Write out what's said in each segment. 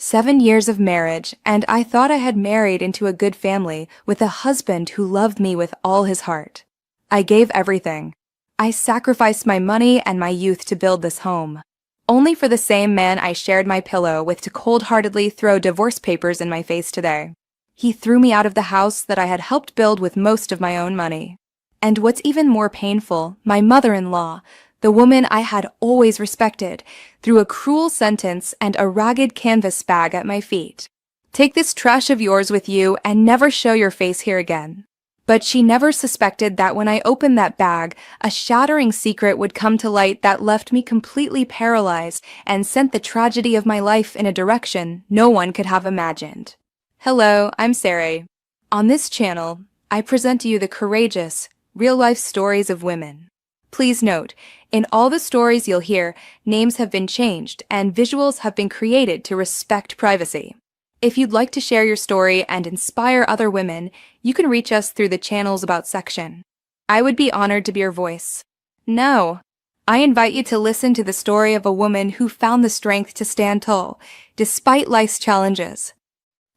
7 years of marriage, and I thought I had married into a good family with a husband who loved me with all his heart. I gave everything. I sacrificed my money and my youth to build this home, only for the same man I shared my pillow with to cold-heartedly throw divorce papers in my face today. He threw me out of the house that I had helped build with most of my own money. And what's even more painful, my mother-in-law, the woman I had always respected, threw a cruel sentence and a ragged canvas bag at my feet. Take this trash of yours with you and never show your face here again. But she never suspected that when I opened that bag, a shattering secret would come to light that left me completely paralyzed and sent the tragedy of my life in a direction no one could have imagined. Hello, I'm Sarah. On this channel, I present to you the courageous, real-life stories of women. Please note, in all the stories you'll hear, names have been changed and visuals have been created to respect privacy. If you'd like to share your story and inspire other women, you can reach us through the channel's About section. I would be honored to be your voice. No, I invite you to listen to the story of a woman who found the strength to stand tall, despite life's challenges.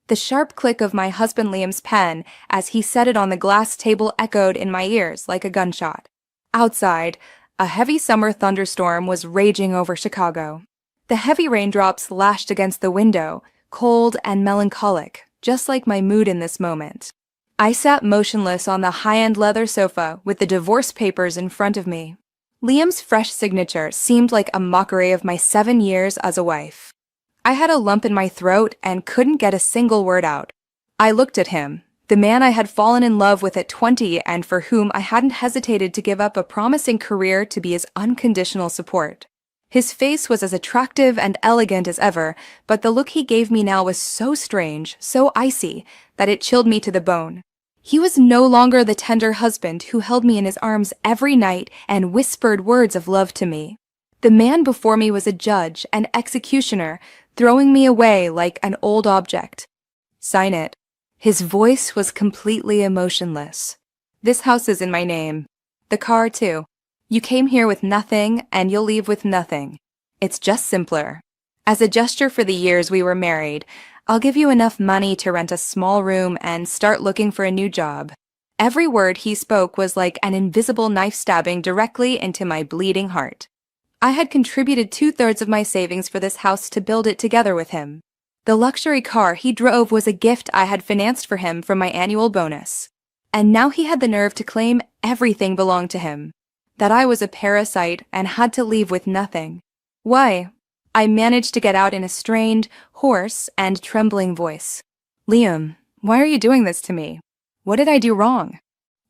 The sharp click of my husband Liam's pen as he set it on the glass table echoed in my ears like a gunshot. Outside, a heavy summer thunderstorm was raging over Chicago. The heavy raindrops lashed against the window, cold and melancholic, just like my mood in this moment. I sat motionless on the high-end leather sofa with the divorce papers in front of me. Liam's fresh signature seemed like a mockery of my 7 years as a wife. I had a lump in my throat and couldn't get a single word out. I looked at him, the man I had fallen in love with at 20 and for whom I hadn't hesitated to give up a promising career to be his unconditional support. His face was as attractive and elegant as ever, but the look he gave me now was so strange, so icy, that it chilled me to the bone. He was no longer the tender husband who held me in his arms every night and whispered words of love to me. The man before me was a judge, an executioner, throwing me away like an old object. Sign it. His voice was completely emotionless. This house is in my name. The car, too. You came here with nothing, and you'll leave with nothing. It's just simpler. As a gesture for the years we were married, I'll give you enough money to rent a small room and start looking for a new job. Every word he spoke was like an invisible knife stabbing directly into my bleeding heart. I had contributed 2/3 of my savings for this house to build it together with him. The luxury car he drove was a gift I had financed for him from my annual bonus. And now he had the nerve to claim everything belonged to him. That I was a parasite and had to leave with nothing. Why? I managed to get out in a strained, hoarse, and trembling voice. Liam, why are you doing this to me? What did I do wrong?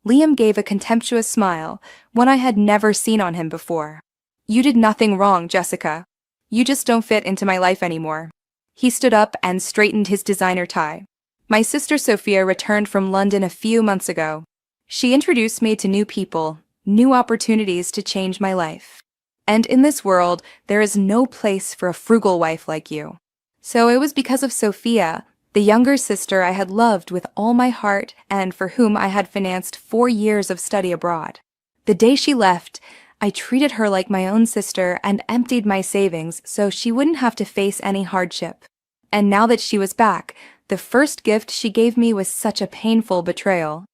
Liam gave a contemptuous smile, one I had never seen on him before. You did nothing wrong, Jessica. You just don't fit into my life anymore. He stood up and straightened his designer tie. My sister Sophia returned from London a few months ago. She introduced me to new people, new opportunities to change my life. And in this world, there is no place for a frugal wife like you. So it was because of Sophia, the younger sister I had loved with all my heart and for whom I had financed 4 years of study abroad. The day she left, I treated her like my own sister and emptied my savings so she wouldn't have to face any hardship. And now that she was back, the first gift she gave me was such a painful betrayal.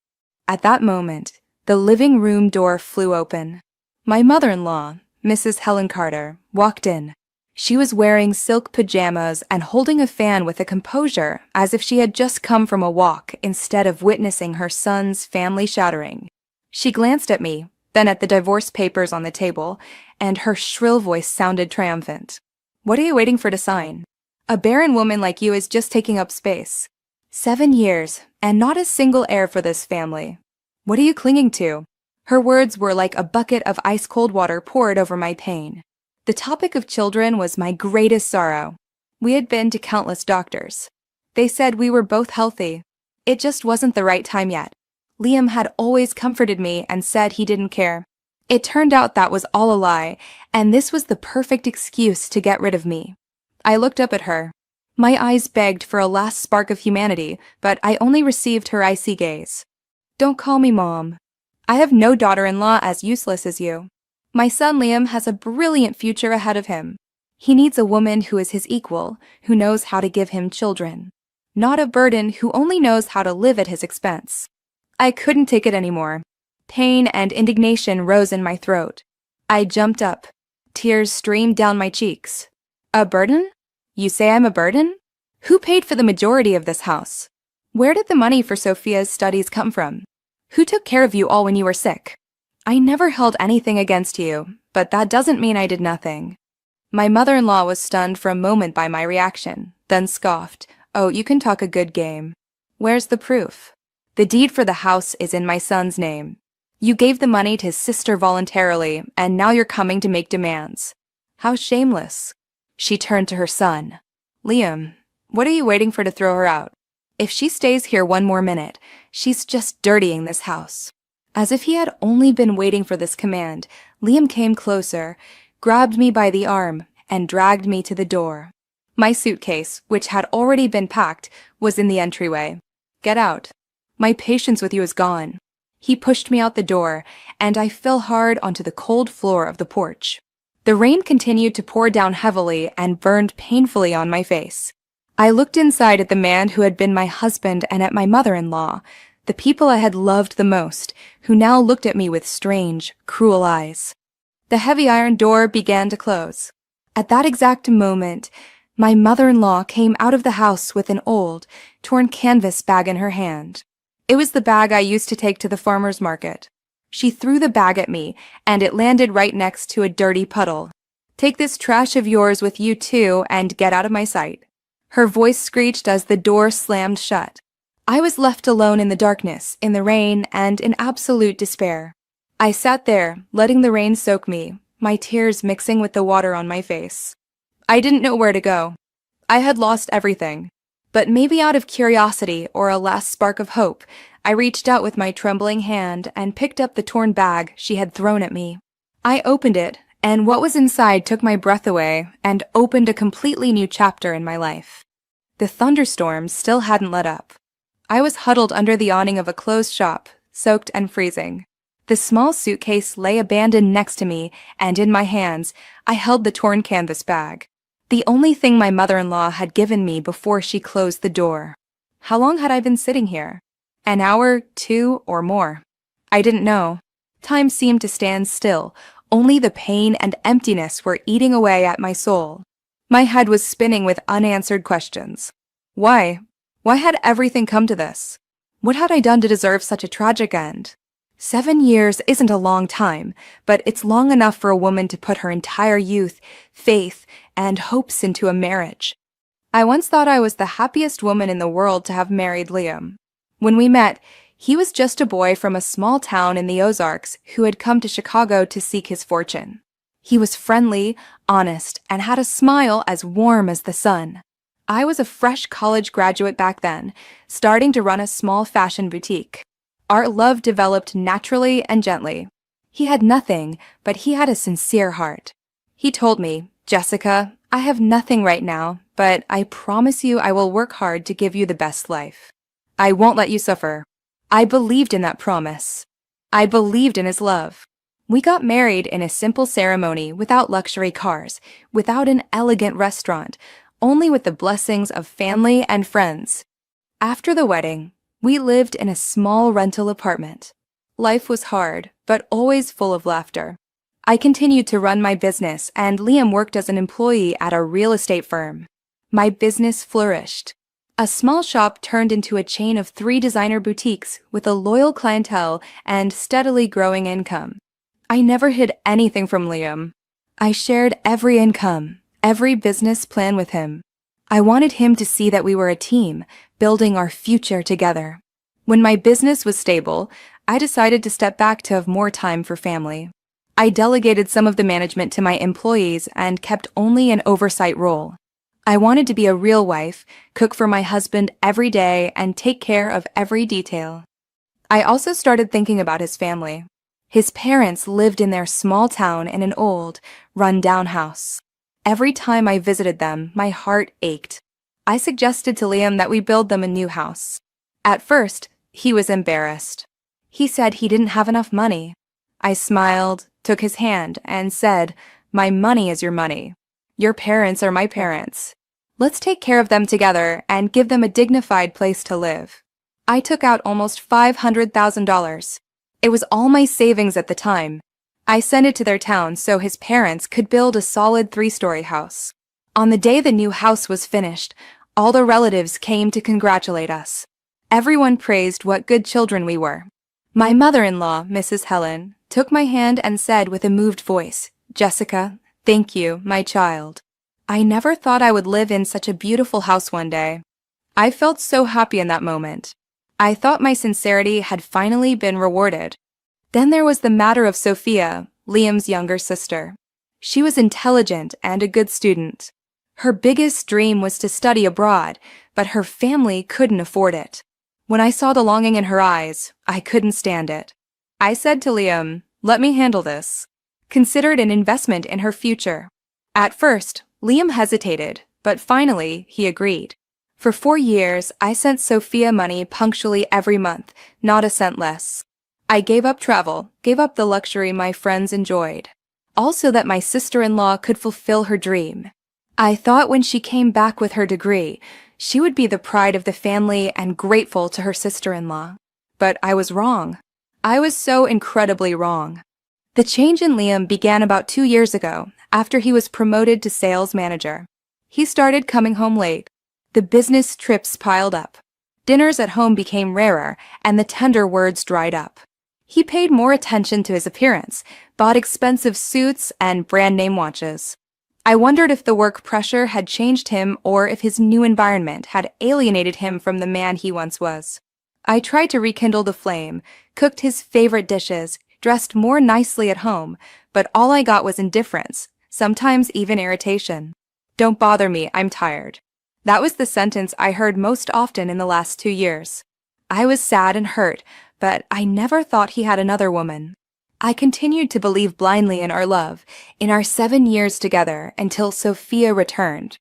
At that moment, the living room door flew open. My mother-in-law, Mrs. Helen Carter, walked in. She was wearing silk pajamas and holding a fan with a composure as if she had just come from a walk instead of witnessing her son's family shattering. She glanced at me, then at the divorce papers on the table, and her shrill voice sounded triumphant. What are you waiting for to sign? A barren woman like you is just taking up space. 7 years, and not a single heir for this family. What are you clinging to? Her words were like a bucket of ice-cold water poured over my pain. The topic of children was my greatest sorrow. We had been to countless doctors. They said we were both healthy. It just wasn't the right time yet. Liam had always comforted me and said he didn't care. It turned out that was all a lie, and this was the perfect excuse to get rid of me. I looked up at her. My eyes begged for a last spark of humanity, but I only received her icy gaze. Don't call me Mom. I have no daughter-in-law as useless as you. My son Liam has a brilliant future ahead of him. He needs a woman who is his equal, who knows how to give him children. Not a burden who only knows how to live at his expense. I couldn't take it anymore. Pain and indignation rose in my throat. I jumped up. Tears streamed down my cheeks. A burden? You say I'm a burden? Who paid for the majority of this house? Where did the money for Sophia's studies come from? Who took care of you all when you were sick? I never held anything against you, but that doesn't mean I did nothing. My mother-in-law was stunned for a moment by my reaction, then scoffed. Oh, you can talk a good game. Where's the proof? The deed for the house is in my son's name. You gave the money to his sister voluntarily, and now you're coming to make demands. How shameless. She turned to her son. Liam, what are you waiting for to throw her out? If she stays here one more minute, she's just dirtying this house. As if he had only been waiting for this command, Liam came closer, grabbed me by the arm, and dragged me to the door. My suitcase, which had already been packed, was in the entryway. Get out. My patience with you is gone. He pushed me out the door, and I fell hard onto the cold floor of the porch. The rain continued to pour down heavily and burned painfully on my face. I looked inside at the man who had been my husband and at my mother-in-law, the people I had loved the most, who now looked at me with strange, cruel eyes. The heavy iron door began to close. At that exact moment, my mother-in-law came out of the house with an old, torn canvas bag in her hand. It was the bag I used to take to the farmer's market. She threw the bag at me, and it landed right next to a dirty puddle. Take this trash of yours with you too, and get out of my sight. Her voice screeched as the door slammed shut. I was left alone in the darkness, in the rain, and in absolute despair. I sat there, letting the rain soak me, my tears mixing with the water on my face. I didn't know where to go. I had lost everything. But maybe out of curiosity or a last spark of hope, I reached out with my trembling hand and picked up the torn bag she had thrown at me. I opened it, and what was inside took my breath away and opened a completely new chapter in my life. The thunderstorm still hadn't let up. I was huddled under the awning of a closed shop, soaked and freezing. The small suitcase lay abandoned next to me, and in my hands, I held the torn canvas bag. The only thing my mother-in-law had given me before she closed the door. How long had I been sitting here? An hour, 2, or more? I didn't know. Time seemed to stand still. Only the pain and emptiness were eating away at my soul. My head was spinning with unanswered questions. Why? Why had everything come to this? What had I done to deserve such a tragic end? 7 years isn't a long time, but it's long enough for a woman to put her entire youth, faith, and hopes into a marriage. I once thought I was the happiest woman in the world to have married Liam. When we met, he was just a boy from a small town in the Ozarks who had come to Chicago to seek his fortune. He was friendly, honest, and had a smile as warm as the sun. I was a fresh college graduate back then, starting to run a small fashion boutique. Our love developed naturally and gently. He had nothing, but he had a sincere heart. He told me, Jessica, I have nothing right now, but I promise you I will work hard to give you the best life. I won't let you suffer. I believed in that promise. I believed in his love. We got married in a simple ceremony without luxury cars, without an elegant restaurant, only with the blessings of family and friends. After the wedding, we lived in a small rental apartment. Life was hard, but always full of laughter. I continued to run my business, and Liam worked as an employee at a real estate firm. My business flourished. A small shop turned into a chain of 3 designer boutiques with a loyal clientele and steadily growing income. I never hid anything from Liam. I shared every income, every business plan with him. I wanted him to see that we were a team, building our future together. When my business was stable, I decided to step back to have more time for family. I delegated some of the management to my employees and kept only an oversight role. I wanted to be a real wife, cook for my husband every day, and take care of every detail. I also started thinking about his family. His parents lived in their small town in an old, run-down house. Every time I visited them, my heart ached. I suggested to Liam that we build them a new house. At first, he was embarrassed. He said he didn't have enough money. I smiled, took his hand, and said, "My money is your money. Your parents are my parents. Let's take care of them together and give them a dignified place to live. I took out almost $500,000. It was all my savings at the time. I sent it to their town so his parents could build a solid 3-story house. On the day the new house was finished, all the relatives came to congratulate us. Everyone praised what good children we were. My mother-in-law, Mrs. Helen, took my hand and said with a moved voice, "Jessica, thank you, my child." I never thought I would live in such a beautiful house one day. I felt so happy in that moment. I thought my sincerity had finally been rewarded. Then there was the matter of Sophia, Liam's younger sister. She was intelligent and a good student. Her biggest dream was to study abroad, but her family couldn't afford it. When I saw the longing in her eyes, I couldn't stand it. I said to Liam, "Let me handle this." Consider it an investment in her future. At first, Liam hesitated, but finally he agreed. For 4 years, I sent Sophia money punctually every month, not a cent less. I gave up travel, gave up the luxury my friends enjoyed, all so that my sister-in-law could fulfill her dream. I thought when she came back with her degree, she would be the pride of the family and grateful to her sister-in-law. But I was wrong. I was so incredibly wrong. The change in Liam began about 2 years ago, after he was promoted to sales manager. He started coming home late. The business trips piled up. Dinners at home became rarer, and the tender words dried up. He paid more attention to his appearance, bought expensive suits and brand-name watches. I wondered if the work pressure had changed him or if his new environment had alienated him from the man he once was. I tried to rekindle the flame, cooked his favorite dishes, dressed more nicely at home, but all I got was indifference, sometimes even irritation. "Don't bother me, I'm tired." That was the sentence I heard most often in the last 2 years. I was sad and hurt, but I never thought he had another woman. I continued to believe blindly in our love, in our 7 years together, until Sophia returned.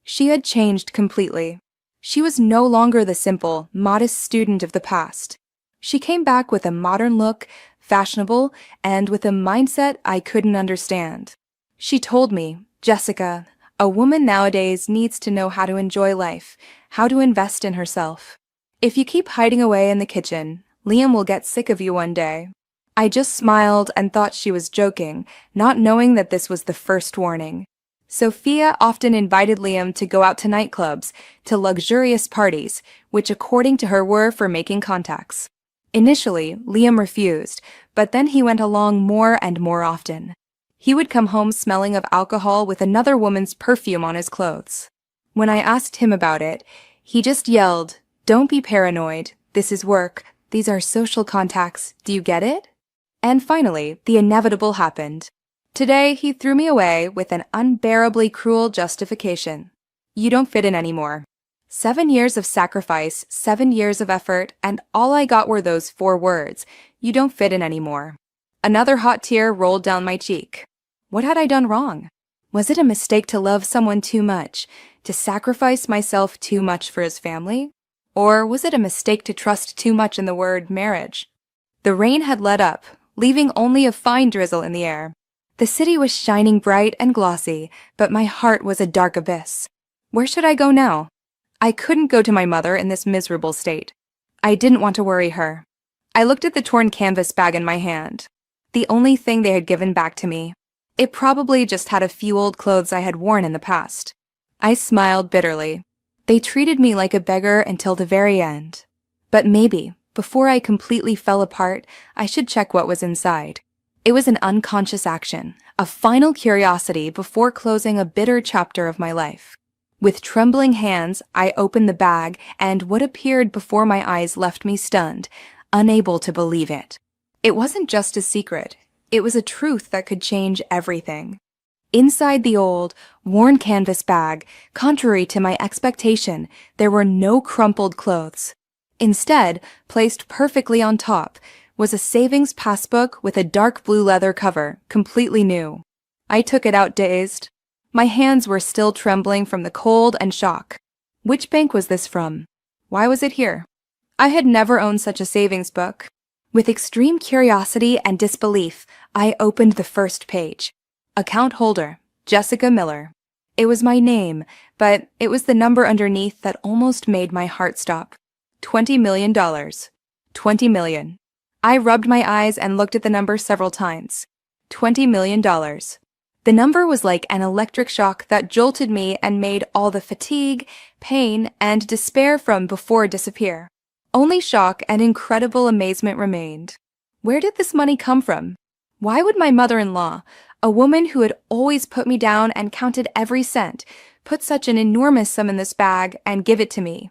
She had changed completely. She was no longer the simple, modest student of the past. She came back with a modern look, fashionable, and with a mindset I couldn't understand. She told me, "Jessica, a woman nowadays needs to know how to enjoy life, how to invest in herself. If you keep hiding away in the kitchen, Liam will get sick of you one day." I just smiled and thought she was joking, not knowing that this was the first warning. Sophia often invited Liam to go out to nightclubs, to luxurious parties, which according to her were for making contacts. Initially, Liam refused, but then he went along more and more often. He would come home smelling of alcohol with another woman's perfume on his clothes. When I asked him about it, he just yelled, "Don't be paranoid. This is work. These are social contacts. Do you get it?" And finally, the inevitable happened. Today, he threw me away with an unbearably cruel justification. "You don't fit in anymore." 7 years of sacrifice, 7 years of effort, and all I got were those 4 words, "You don't fit in anymore." Another hot tear rolled down my cheek. What had I done wrong? Was it a mistake to love someone too much, to sacrifice myself too much for his family? Or was it a mistake to trust too much in the word marriage? The rain had let up, leaving only a fine drizzle in the air. The city was shining bright and glossy, but my heart was a dark abyss. Where should I go now? I couldn't go to my mother in this miserable state. I didn't want to worry her. I looked at the torn canvas bag in my hand, the only thing they had given back to me. It probably just had a few old clothes I had worn in the past. I smiled bitterly. They treated me like a beggar until the very end. But maybe, before I completely fell apart, I should check what was inside. It was an unconscious action, a final curiosity before closing a bitter chapter of my life. With trembling hands, I opened the bag, and what appeared before my eyes left me stunned, unable to believe it. It wasn't just a secret. It was a truth that could change everything. Inside the old, worn canvas bag, contrary to my expectation, there were no crumpled clothes. Instead, placed perfectly on top, was a savings passbook with a dark blue leather cover, completely new. I took it out dazed. My hands were still trembling from the cold and shock. Which bank was this from? Why was it here? I had never owned such a savings book. With extreme curiosity and disbelief, I opened the first page. Account holder, Jessica Miller. It was my name, but it was the number underneath that almost made my heart stop. $20 million. 20 million. I rubbed my eyes and looked at the number several times. $20 million. The number was like an electric shock that jolted me and made all the fatigue, pain, and despair from before disappear. Only shock and incredible amazement remained. Where did this money come from? Why would my mother-in-law, a woman who had always put me down and counted every cent, put such an enormous sum in this bag and give it to me?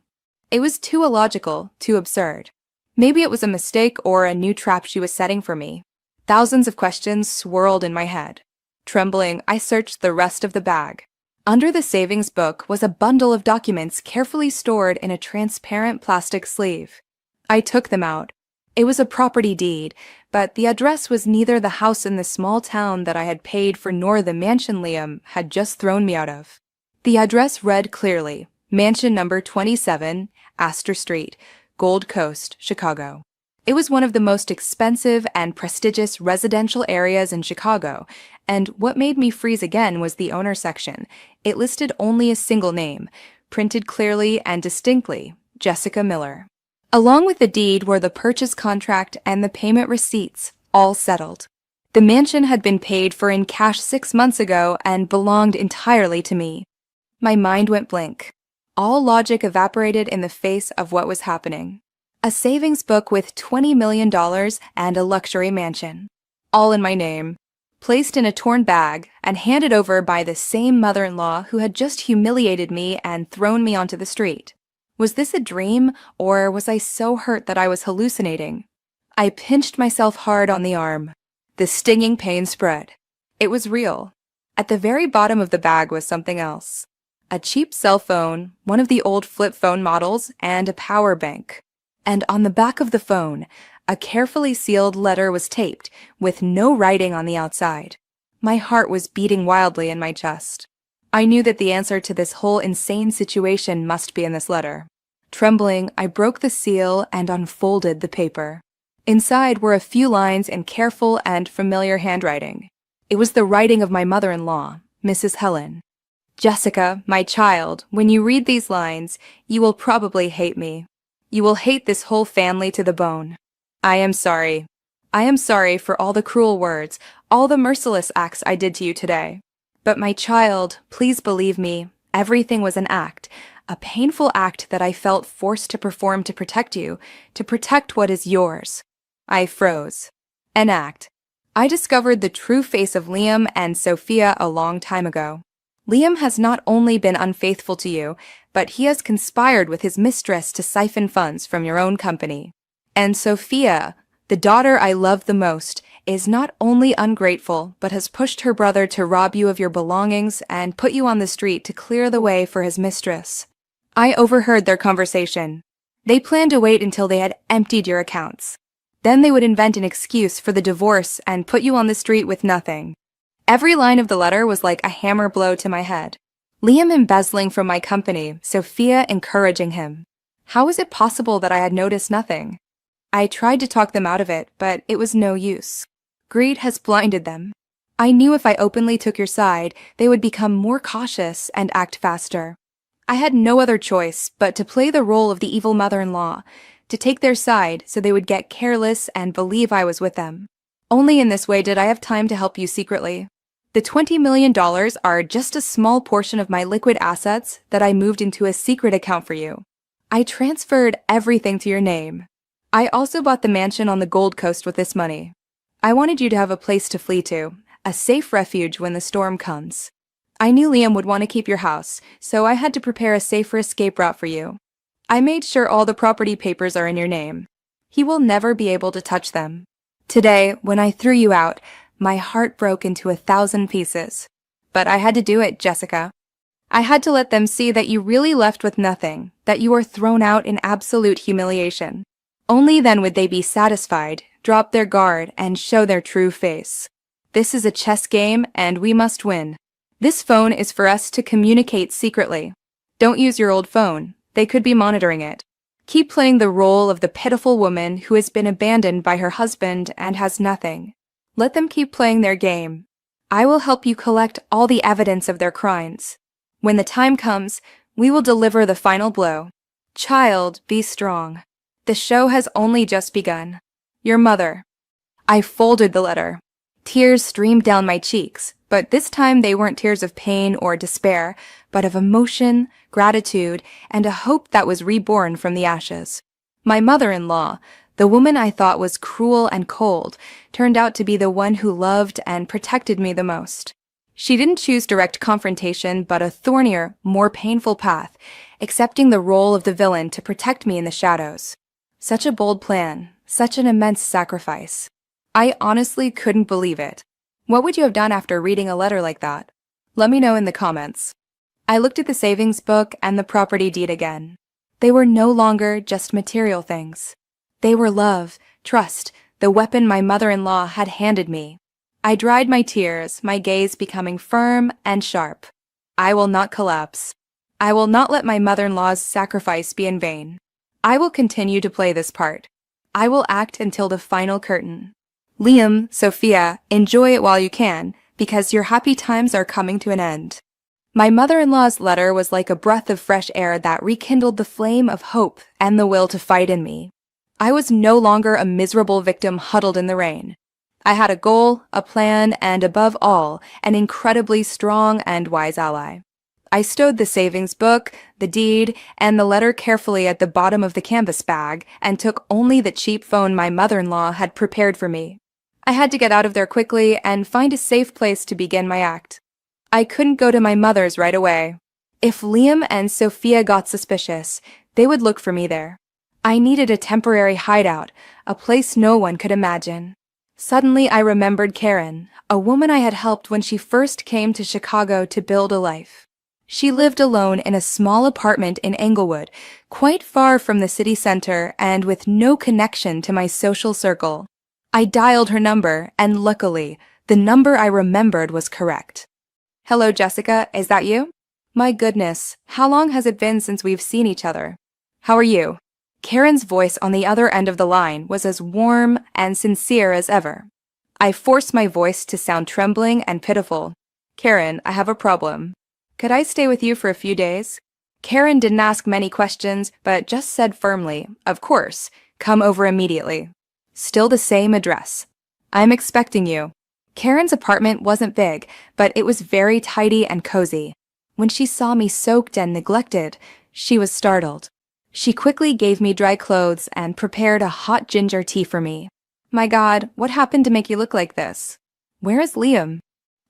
It was too illogical, too absurd. Maybe it was a mistake or a new trap she was setting for me. Thousands of questions swirled in my head. Trembling, I searched the rest of the bag. Under the savings book was a bundle of documents carefully stored in a transparent plastic sleeve. I took them out. It was a property deed, but the address was neither the house in the small town that I had paid for nor the mansion Liam had just thrown me out of. The address read clearly, Mansion number 27, Astor Street, Gold Coast, Chicago. It was one of the most expensive and prestigious residential areas in Chicago, and what made me freeze again was the owner section. It listed only a single name, printed clearly and distinctly, Jessica Miller. Along with the deed were the purchase contract and the payment receipts, all settled. The mansion had been paid for in cash 6 months ago and belonged entirely to me. My mind went blank. All logic evaporated in the face of what was happening. A savings book with $20 million and a luxury mansion. All in my name. Placed in a torn bag and handed over by the same mother-in-law who had just humiliated me and thrown me onto the street. Was this a dream, or was I so hurt that I was hallucinating? I pinched myself hard on the arm. The stinging pain spread. It was real. At the very bottom of the bag was something else. A cheap cell phone, one of the old flip phone models, and a power bank. And on the back of the phone, a carefully sealed letter was taped, with no writing on the outside. My heart was beating wildly in my chest. I knew that the answer to this whole insane situation must be in this letter. Trembling, I broke the seal and unfolded the paper. Inside were a few lines in careful and familiar handwriting. It was the writing of my mother-in-law, Mrs. Helen. Jessica, my child, when you read these lines, you will probably hate me. You will hate this whole family to the bone. I am sorry. I am sorry for all the cruel words, all the merciless acts I did to you today. But my child, please believe me, everything was an act, a painful act that I felt forced to perform to protect you, to protect what is yours. I froze. An act. I discovered the true face of Liam and Sophia a long time ago. Liam has not only been unfaithful to you, but he has conspired with his mistress to siphon funds from your own company. And Sophia, the daughter I love the most, is not only ungrateful, but has pushed her brother to rob you of your belongings and put you on the street to clear the way for his mistress. I overheard their conversation. They planned to wait until they had emptied your accounts. Then they would invent an excuse for the divorce and put you on the street with nothing. Every line of the letter was like a hammer blow to my head. Liam embezzling from my company, Sophia encouraging him. How was it possible that I had noticed nothing? I tried to talk them out of it, but it was no use. Greed has blinded them. I knew if I openly took your side, they would become more cautious and act faster. I had no other choice but to play the role of the evil mother-in-law, to take their side so they would get careless and believe I was with them. Only in this way did I have time to help you secretly. The $20 million are just a small portion of my liquid assets that I moved into a secret account for you. I transferred everything to your name. I also bought the mansion on the Gold Coast with this money. I wanted you to have a place to flee to, a safe refuge when the storm comes. I knew Liam would want to keep your house, so I had to prepare a safer escape route for you. I made sure all the property papers are in your name. He will never be able to touch them. Today, when I threw you out, my heart broke into 1,000 pieces. But I had to do it, Jessica. I had to let them see that you really left with nothing, that you were thrown out in absolute humiliation. Only then would they be satisfied, drop their guard, and show their true face. This is a chess game, and we must win. This phone is for us to communicate secretly. Don't use your old phone. They could be monitoring it. Keep playing the role of the pitiful woman who has been abandoned by her husband and has nothing. Let them keep playing their game. I will help you collect all the evidence of their crimes. When the time comes, we will deliver the final blow. Child, be strong. The show has only just begun. Your mother. I folded the letter. Tears streamed down my cheeks, but this time they weren't tears of pain or despair, but of emotion, gratitude, and a hope that was reborn from the ashes. My mother-in-law, the woman I thought was cruel and cold, turned out to be the one who loved and protected me the most. She didn't choose direct confrontation, but a thornier, more painful path, accepting the role of the villain to protect me in the shadows. Such a bold plan, such an immense sacrifice. I honestly couldn't believe it. What would you have done after reading a letter like that? Let me know in the comments. I looked at the savings book and the property deed again. They were no longer just material things. They were love, trust, the weapon my mother-in-law had handed me. I dried my tears, my gaze becoming firm and sharp. I will not collapse. I will not let my mother-in-law's sacrifice be in vain. I will continue to play this part. I will act until the final curtain. Liam, Sophia, enjoy it while you can, because your happy times are coming to an end. My mother-in-law's letter was like a breath of fresh air that rekindled the flame of hope and the will to fight in me. I was no longer a miserable victim huddled in the rain. I had a goal, a plan, and above all, an incredibly strong and wise ally. I stowed the savings book, the deed, and the letter carefully at the bottom of the canvas bag and took only the cheap phone my mother-in-law had prepared for me. I had to get out of there quickly and find a safe place to begin my act. I couldn't go to my mother's right away. If Liam and Sophia got suspicious, they would look for me there. I needed a temporary hideout, a place no one could imagine. Suddenly I remembered Karen, a woman I had helped when she first came to Chicago to build a life. She lived alone in a small apartment in Englewood, quite far from the city center and with no connection to my social circle. I dialed her number, and luckily, the number I remembered was correct. Hello, Jessica, is that you? My goodness, how long has it been since we've seen each other? How are you? Karen's voice on the other end of the line was as warm and sincere as ever. I forced my voice to sound trembling and pitiful. Karen, I have a problem. Could I stay with you for a few days? Karen didn't ask many questions, but just said firmly, of course, come over immediately. Still the same address. I'm expecting you. Karen's apartment wasn't big, but it was very tidy and cozy. When she saw me soaked and neglected, she was startled. She quickly gave me dry clothes and prepared a hot ginger tea for me. My God, what happened to make you look like this? Where is Liam?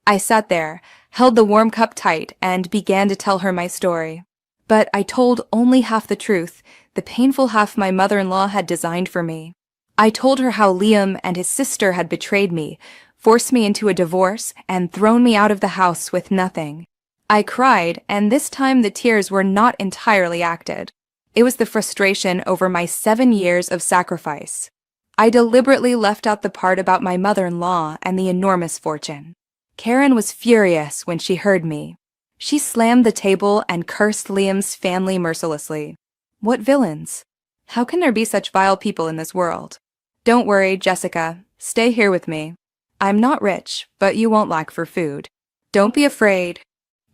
I sat there, held the warm cup tight, and began to tell her my story. But I told only half the truth, the painful half my mother-in-law had designed for me. I told her how Liam and his sister had betrayed me, forced me into a divorce, and thrown me out of the house with nothing. I cried, and this time the tears were not entirely acted. It was the frustration over my 7 years of sacrifice. I deliberately left out the part about my mother-in-law and the enormous fortune. Karen was furious when she heard me. She slammed the table and cursed Liam's family mercilessly. What villains? How can there be such vile people in this world? Don't worry, Jessica. Stay here with me. I'm not rich, but you won't lack for food. Don't be afraid.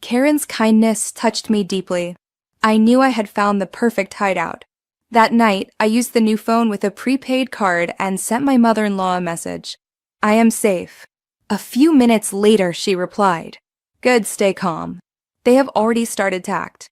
Karen's kindness touched me deeply. I knew I had found the perfect hideout. That night, I used the new phone with a prepaid card and sent my mother-in-law a message. I am safe. A few minutes later, she replied. Good, stay calm. They have already started to act.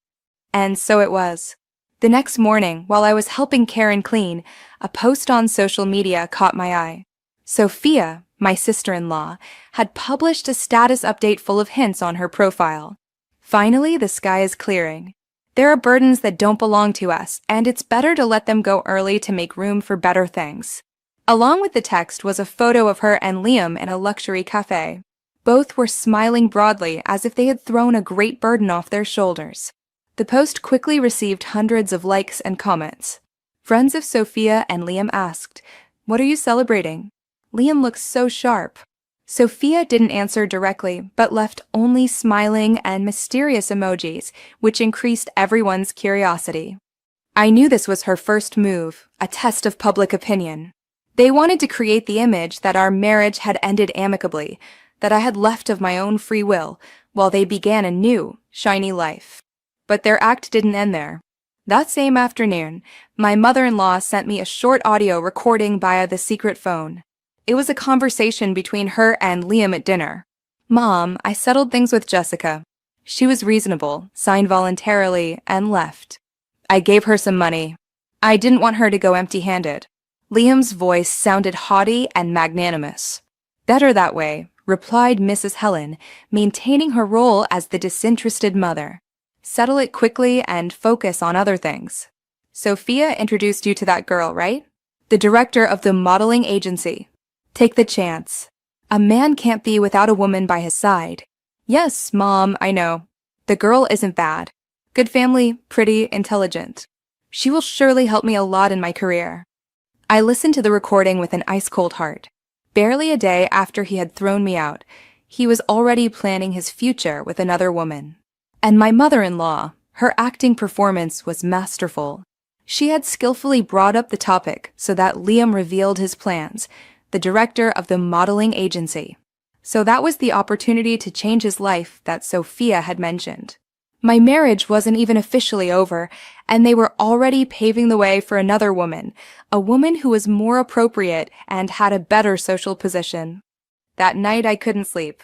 And so it was. The next morning, while I was helping Karen clean, a post on social media caught my eye. Sophia, my sister-in-law, had published a status update full of hints on her profile. Finally, the sky is clearing. There are burdens that don't belong to us, and it's better to let them go early to make room for better things. Along with the text was a photo of her and Liam in a luxury cafe. Both were smiling broadly as if they had thrown a great burden off their shoulders. The post quickly received hundreds of likes and comments. Friends of Sophia and Liam asked, "What are you celebrating? Liam looks so sharp." Sophia didn't answer directly, but left only smiling and mysterious emojis, which increased everyone's curiosity. I knew this was her first move, a test of public opinion. They wanted to create the image that our marriage had ended amicably, that I had left of my own free will, while they began anew, shiny life. But their act didn't end there. That same afternoon, my mother-in-law sent me a short audio recording via the secret phone. It was a conversation between her and Liam at dinner. "Mom, I settled things with Jessica. She was reasonable, signed voluntarily, and left. I gave her some money. I didn't want her to go empty-handed." Liam's voice sounded haughty and magnanimous. "Better that way," replied Mrs. Helen, maintaining her role as the disinterested mother. "Settle it quickly and focus on other things. Sophia introduced you to that girl, right? The director of the modeling agency. Take the chance. A man can't be without a woman by his side." "Yes, Mom, I know. The girl isn't bad. Good family, pretty, intelligent. She will surely help me a lot in my career." I listened to the recording with an ice-cold heart. Barely a day after he had thrown me out, he was already planning his future with another woman. And my mother-in-law, her acting performance was masterful. She had skillfully brought up the topic so that Liam revealed his plans, the director of the modeling agency. So that was the opportunity to change his life that Sophia had mentioned. My marriage wasn't even officially over, and they were already paving the way for another woman, a woman who was more appropriate and had a better social position. That night I couldn't sleep.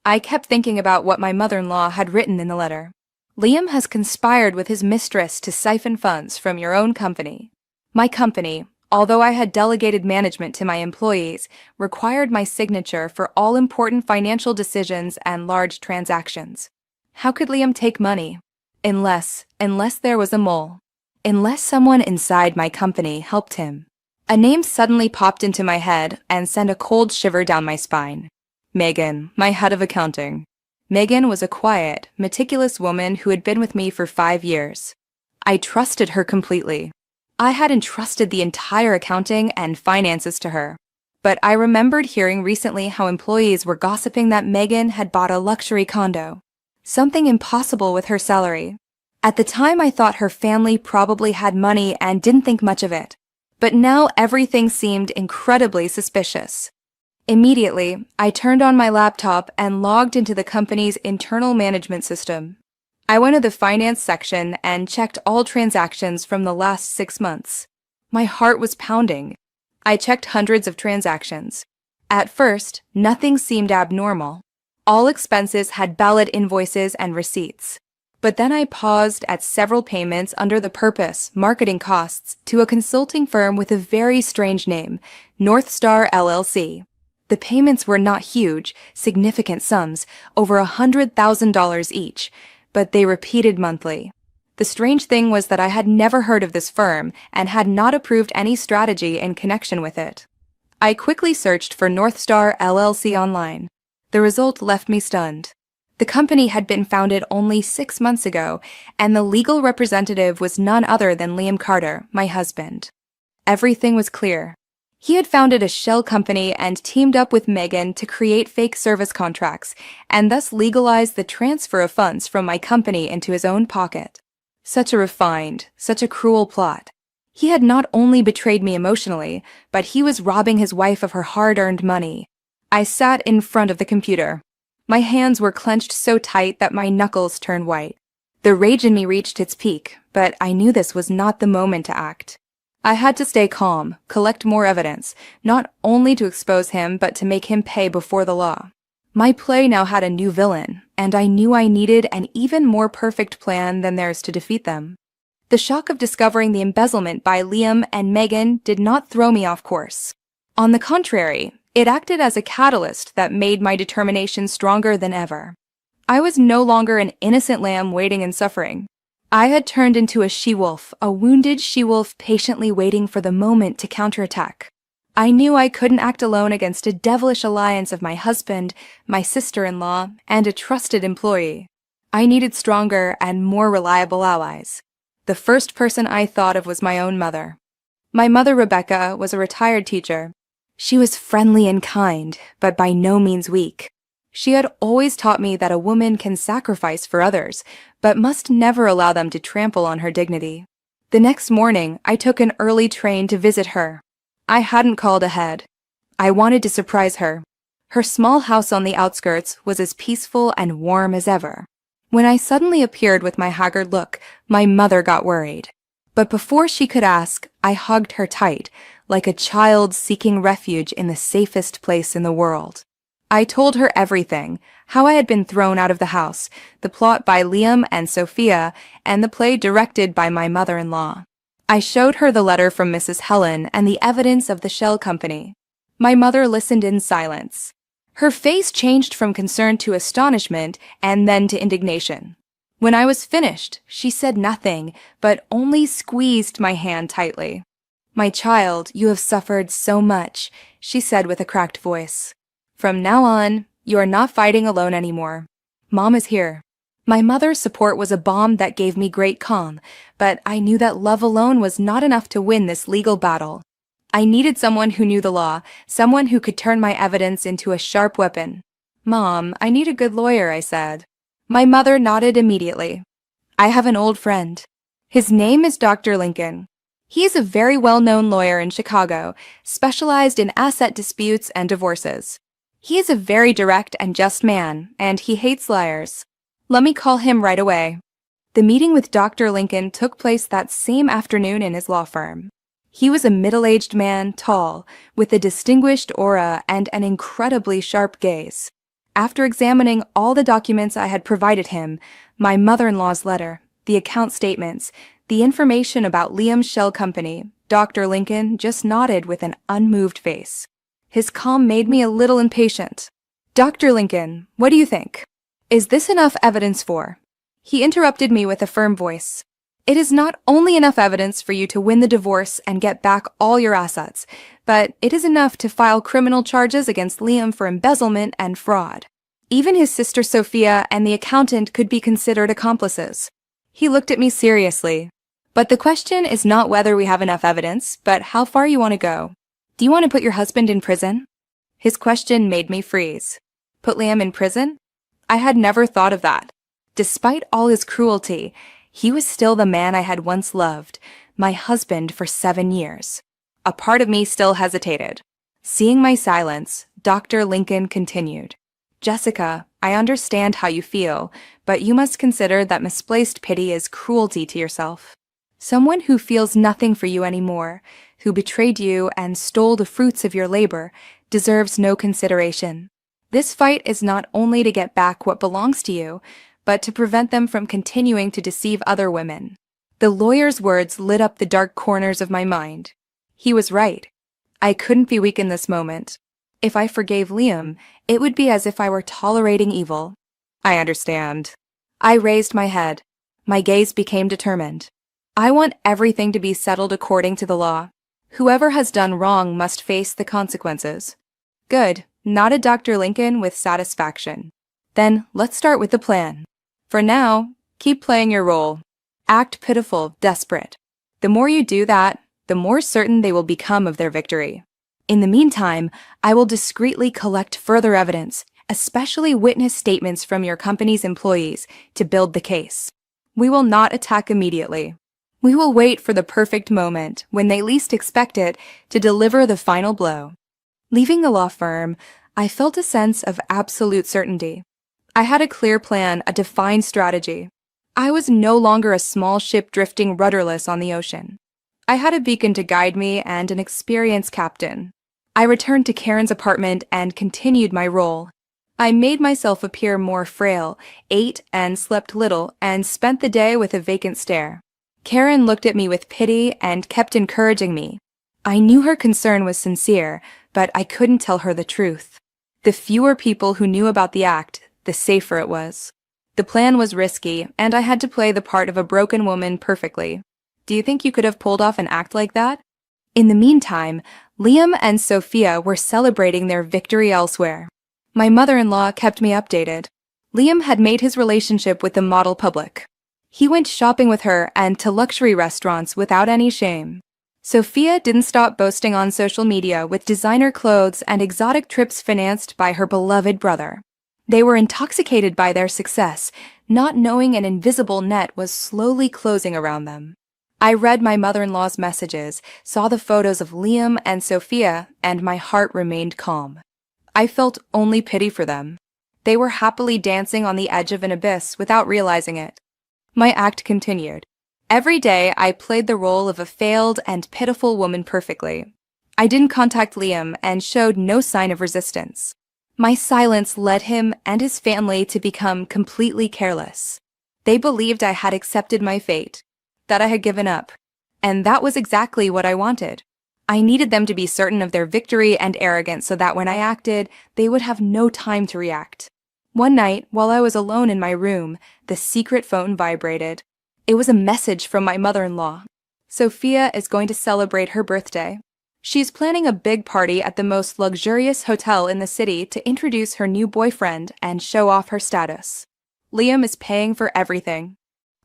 I kept thinking about what my mother-in-law had written in the letter. "Liam has conspired with his mistress to siphon funds from your own company. My company, although I had delegated management to my employees, required my signature for all important financial decisions and large transactions. How could Liam take money? Unless there was a mole. Unless someone inside my company helped him." A name suddenly popped into my head and sent a cold shiver down my spine. Megan, my head of accounting. Megan was a quiet, meticulous woman who had been with me for 5 years. I trusted her completely. I had entrusted the entire accounting and finances to her. But I remembered hearing recently how employees were gossiping that Megan had bought a luxury condo. Something impossible with her salary. At the time I thought her family probably had money and didn't think much of it. But now everything seemed incredibly suspicious. Immediately, I turned on my laptop and logged into the company's internal management system. I went to the finance section and checked all transactions from the last 6 months. My heart was pounding. I checked hundreds of transactions. At first, nothing seemed abnormal. All expenses had valid invoices and receipts. But then I paused at several payments under the purpose, marketing costs, to a consulting firm with a very strange name, North Star LLC. The payments were not huge, significant sums, over $100,000 each, but they repeated monthly. The strange thing was that I had never heard of this firm and had not approved any strategy in connection with it. I quickly searched for North Star LLC online. The result left me stunned. The company had been founded only 6 months ago, and the legal representative was none other than Liam Carter, my husband. Everything was clear. He had founded a shell company and teamed up with Megan to create fake service contracts, and thus legalize the transfer of funds from my company into his own pocket. Such a refined, such a cruel plot. He had not only betrayed me emotionally, but he was robbing his wife of her hard-earned money. I sat in front of the computer. My hands were clenched so tight that my knuckles turned white. The rage in me reached its peak, but I knew this was not the moment to act. I had to stay calm, collect more evidence, not only to expose him, but to make him pay before the law. My play now had a new villain, and I knew I needed an even more perfect plan than theirs to defeat them. The shock of discovering the embezzlement by Liam and Megan did not throw me off course. On the contrary, it acted as a catalyst that made my determination stronger than ever. I was no longer an innocent lamb waiting and suffering. I had turned into a she-wolf, a wounded she-wolf patiently waiting for the moment to counterattack. I knew I couldn't act alone against a devilish alliance of my husband, my sister-in-law, and a trusted employee. I needed stronger and more reliable allies. The first person I thought of was my own mother. My mother, Rebecca, was a retired teacher. She was friendly and kind, but by no means weak. She had always taught me that a woman can sacrifice for others, but must never allow them to trample on her dignity. The next morning, I took an early train to visit her. I hadn't called ahead. I wanted to surprise her. Her small house on the outskirts was as peaceful and warm as ever. When I suddenly appeared with my haggard look, my mother got worried. But before she could ask, I hugged her tight, like a child seeking refuge in the safest place in the world. I told her everything, how I had been thrown out of the house, the plot by Liam and Sophia, and the play directed by my mother-in-law. I showed her the letter from Mrs. Helen and the evidence of the shell company. My mother listened in silence. Her face changed from concern to astonishment and then to indignation. When I was finished, she said nothing, but only squeezed my hand tightly. "My child, you have suffered so much," she said with a cracked voice. "From now on, you are not fighting alone anymore. Mom is here." My mother's support was a balm that gave me great calm, but I knew that love alone was not enough to win this legal battle. I needed someone who knew the law, someone who could turn my evidence into a sharp weapon. "Mom, I need a good lawyer," I said. My mother nodded immediately. "I have an old friend. His name is Dr. Lincoln. He is a very well-known lawyer in Chicago, specialized in asset disputes and divorces. He is a very direct and just man, and he hates liars. Let me call him right away." The meeting with Dr. Lincoln took place that same afternoon in his law firm. He was a middle-aged man, tall, with a distinguished aura and an incredibly sharp gaze. After examining all the documents I had provided him, my mother-in-law's letter, the account statements, the information about Liam's shell company, Dr. Lincoln just nodded with an unmoved face. His calm made me a little impatient. "Dr. Lincoln, what do you think? Is this enough evidence for?" He interrupted me with a firm voice. "It is not only enough evidence for you to win the divorce and get back all your assets, but it is enough to file criminal charges against Liam for embezzlement and fraud. Even his sister Sophia and the accountant could be considered accomplices." He looked at me seriously. "But the question is not whether we have enough evidence, but how far you want to go. Do you want to put your husband in prison?" His question made me freeze. Put Liam in prison? I had never thought of that. Despite all his cruelty, he was still the man I had once loved, my husband for 7 years. A part of me still hesitated. Seeing my silence, Dr. Lincoln continued. "Jessica, I understand how you feel, but you must consider that misplaced pity is cruelty to yourself. Someone who feels nothing for you anymore, who betrayed you and stole the fruits of your labor, deserves no consideration. This fight is not only to get back what belongs to you, but to prevent them from continuing to deceive other women." The lawyer's words lit up the dark corners of my mind. He was right. I couldn't be weak in this moment. If I forgave Liam, it would be as if I were tolerating evil. "I understand." I raised my head. My gaze became determined. "I want everything to be settled according to the law. Whoever has done wrong must face the consequences." "Good," nodded Dr. Lincoln with satisfaction. "Then let's start with the plan. For now, keep playing your role. Act pitiful, desperate. The more you do that, the more certain they will become of their victory. In the meantime, I will discreetly collect further evidence, especially witness statements from your company's employees, to build the case. We will not attack immediately. We will wait for the perfect moment, when they least expect it, to deliver the final blow." Leaving the law firm, I felt a sense of absolute certainty. I had a clear plan, a defined strategy. I was no longer a small ship drifting rudderless on the ocean. I had a beacon to guide me and an experienced captain. I returned to Karen's apartment and continued my role. I made myself appear more frail, ate and slept little, and spent the day with a vacant stare. Karen looked at me with pity and kept encouraging me. I knew her concern was sincere, but I couldn't tell her the truth. The fewer people who knew about the act, the safer it was. The plan was risky, and I had to play the part of a broken woman perfectly. Do you think you could have pulled off an act like that? In the meantime, Liam and Sophia were celebrating their victory elsewhere. My mother-in-law kept me updated. Liam had made his relationship with the model public. He went shopping with her and to luxury restaurants without any shame. Sophia didn't stop boasting on social media with designer clothes and exotic trips financed by her beloved brother. They were intoxicated by their success, not knowing an invisible net was slowly closing around them. I read my mother-in-law's messages, saw the photos of Liam and Sophia, and my heart remained calm. I felt only pity for them. They were happily dancing on the edge of an abyss without realizing it. My act continued. Every day, I played the role of a failed and pitiful woman perfectly. I didn't contact Liam and showed no sign of resistance. My silence led him and his family to become completely careless. They believed I had accepted my fate, that I had given up, and that was exactly what I wanted. I needed them to be certain of their victory and arrogance so that when I acted, they would have no time to react. One night, while I was alone in my room, the secret phone vibrated. It was a message from my mother-in-law. Sophia is going to celebrate her birthday. She's planning a big party at the most luxurious hotel in the city to introduce her new boyfriend and show off her status. Liam is paying for everything.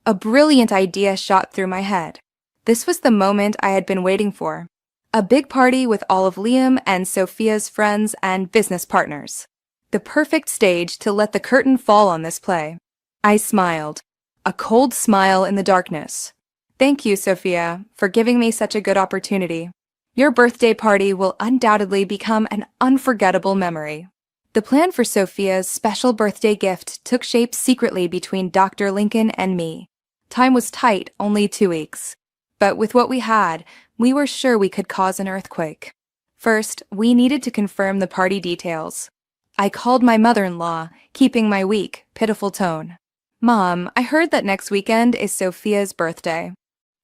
A brilliant idea shot through my head. This was the moment I had been waiting for. A big party with all of Liam and Sophia's friends and business partners. The perfect stage to let the curtain fall on this play. I smiled. A cold smile in the darkness. Thank you, Sophia, for giving me such a good opportunity. Your birthday party will undoubtedly become an unforgettable memory. The plan for Sophia's special birthday gift took shape secretly between Dr. Lincoln and me. Time was tight, only 2 weeks. But with what we had, we were sure we could cause an earthquake. First, we needed to confirm the party details. I called my mother-in-law, keeping my weak, pitiful tone. Mom, I heard that next weekend is Sophia's birthday.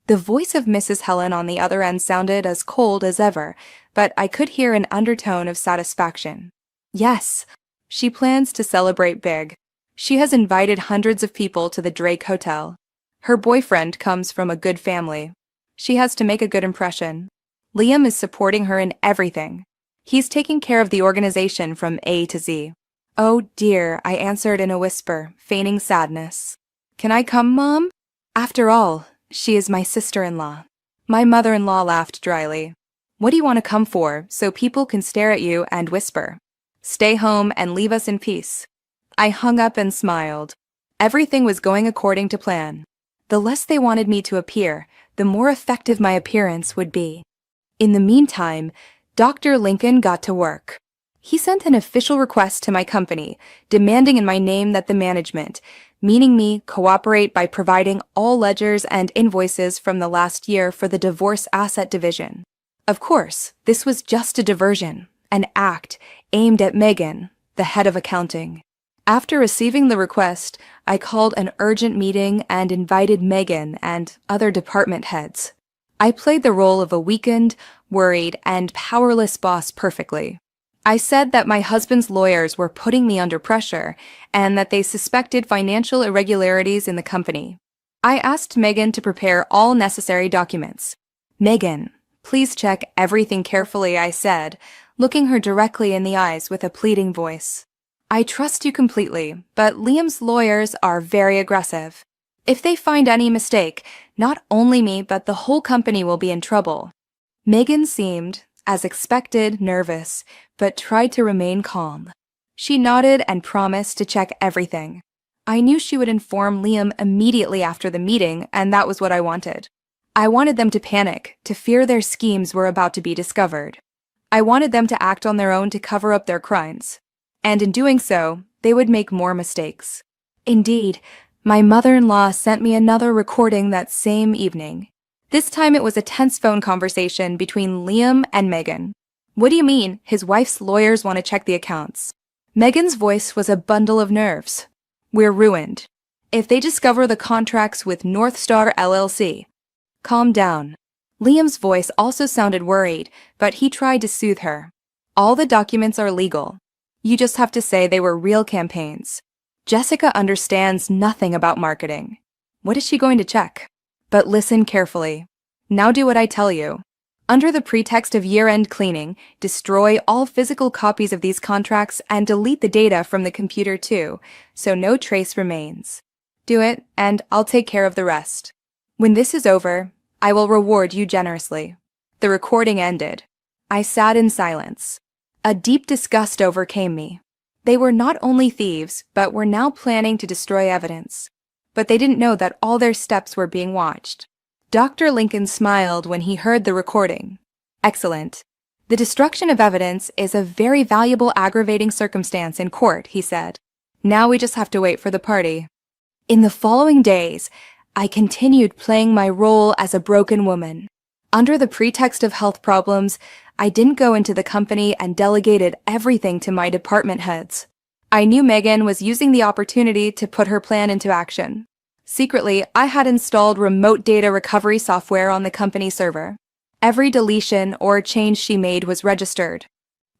The voice of Mrs. Helen on the other end sounded as cold as ever, but I could hear an undertone of satisfaction. Yes, she plans to celebrate big. She has invited hundreds of people to the Drake Hotel. Her boyfriend comes from a good family. She has to make a good impression. Liam is supporting her in everything. He's taking care of the organization from A to Z. Oh dear, I answered in a whisper, feigning sadness. Can I come, Mom? After all, she is my sister-in-law. My mother-in-law laughed dryly. What do you want to come for, so people can stare at you and whisper? Stay home and leave us in peace. I hung up and smiled. Everything was going according to plan. The less they wanted me to appear, the more effective my appearance would be. In the meantime, Dr. Lincoln got to work. He sent an official request to my company, demanding in my name that the management, meaning me, cooperate by providing all ledgers and invoices from the last year for the divorce asset division. Of course, this was just a diversion, an act aimed at Megan, the head of accounting. After receiving the request, I called an urgent meeting and invited Megan and other department heads. I played the role of a weakened, worried, and powerless boss perfectly. I said that my husband's lawyers were putting me under pressure and that they suspected financial irregularities in the company. I asked Megan to prepare all necessary documents. Megan, please check everything carefully, I said, looking her directly in the eyes with a pleading voice. I trust you completely, but Liam's lawyers are very aggressive. If they find any mistake, not only me but the whole company will be in trouble. Megan seemed, as expected, nervous, but tried to remain calm. She nodded and promised to check everything. I knew she would inform Liam immediately after the meeting, and that was what I wanted. I wanted them to panic, to fear their schemes were about to be discovered. I wanted them to act on their own to cover up their crimes. And in doing so, they would make more mistakes. Indeed, my mother-in-law sent me another recording that same evening. This time it was a tense phone conversation between Liam and Megan. What do you mean, his wife's lawyers want to check the accounts? Megan's voice was a bundle of nerves. We're ruined. If they discover the contracts with North Star LLC. Calm down. Liam's voice also sounded worried, but he tried to soothe her. All the documents are legal. You just have to say they were real campaigns. Jessica understands nothing about marketing. What is she going to check? But listen carefully. Now do what I tell you. Under the pretext of year-end cleaning, destroy all physical copies of these contracts and delete the data from the computer too, so no trace remains. Do it, and I'll take care of the rest. When this is over, I will reward you generously. The recording ended. I sat in silence. A deep disgust overcame me. They were not only thieves, but were now planning to destroy evidence. But they didn't know that all their steps were being watched. Dr. Lincoln smiled when he heard the recording. Excellent. The destruction of evidence is a very valuable aggravating circumstance in court, he said. Now we just have to wait for the party. In the following days, I continued playing my role as a broken woman. Under the pretext of health problems, I didn't go into the company and delegated everything to my department heads. I knew Megan was using the opportunity to put her plan into action. Secretly, I had installed remote data recovery software on the company server. Every deletion or change she made was registered.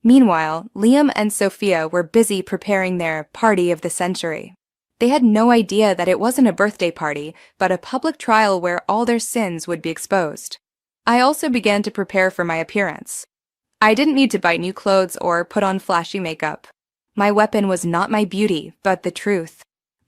Meanwhile, Liam and Sophia were busy preparing their party of the century. They had no idea that it wasn't a birthday party, but a public trial where all their sins would be exposed. I also began to prepare for my appearance. I didn't need to buy new clothes or put on flashy makeup. My weapon was not my beauty, but the truth.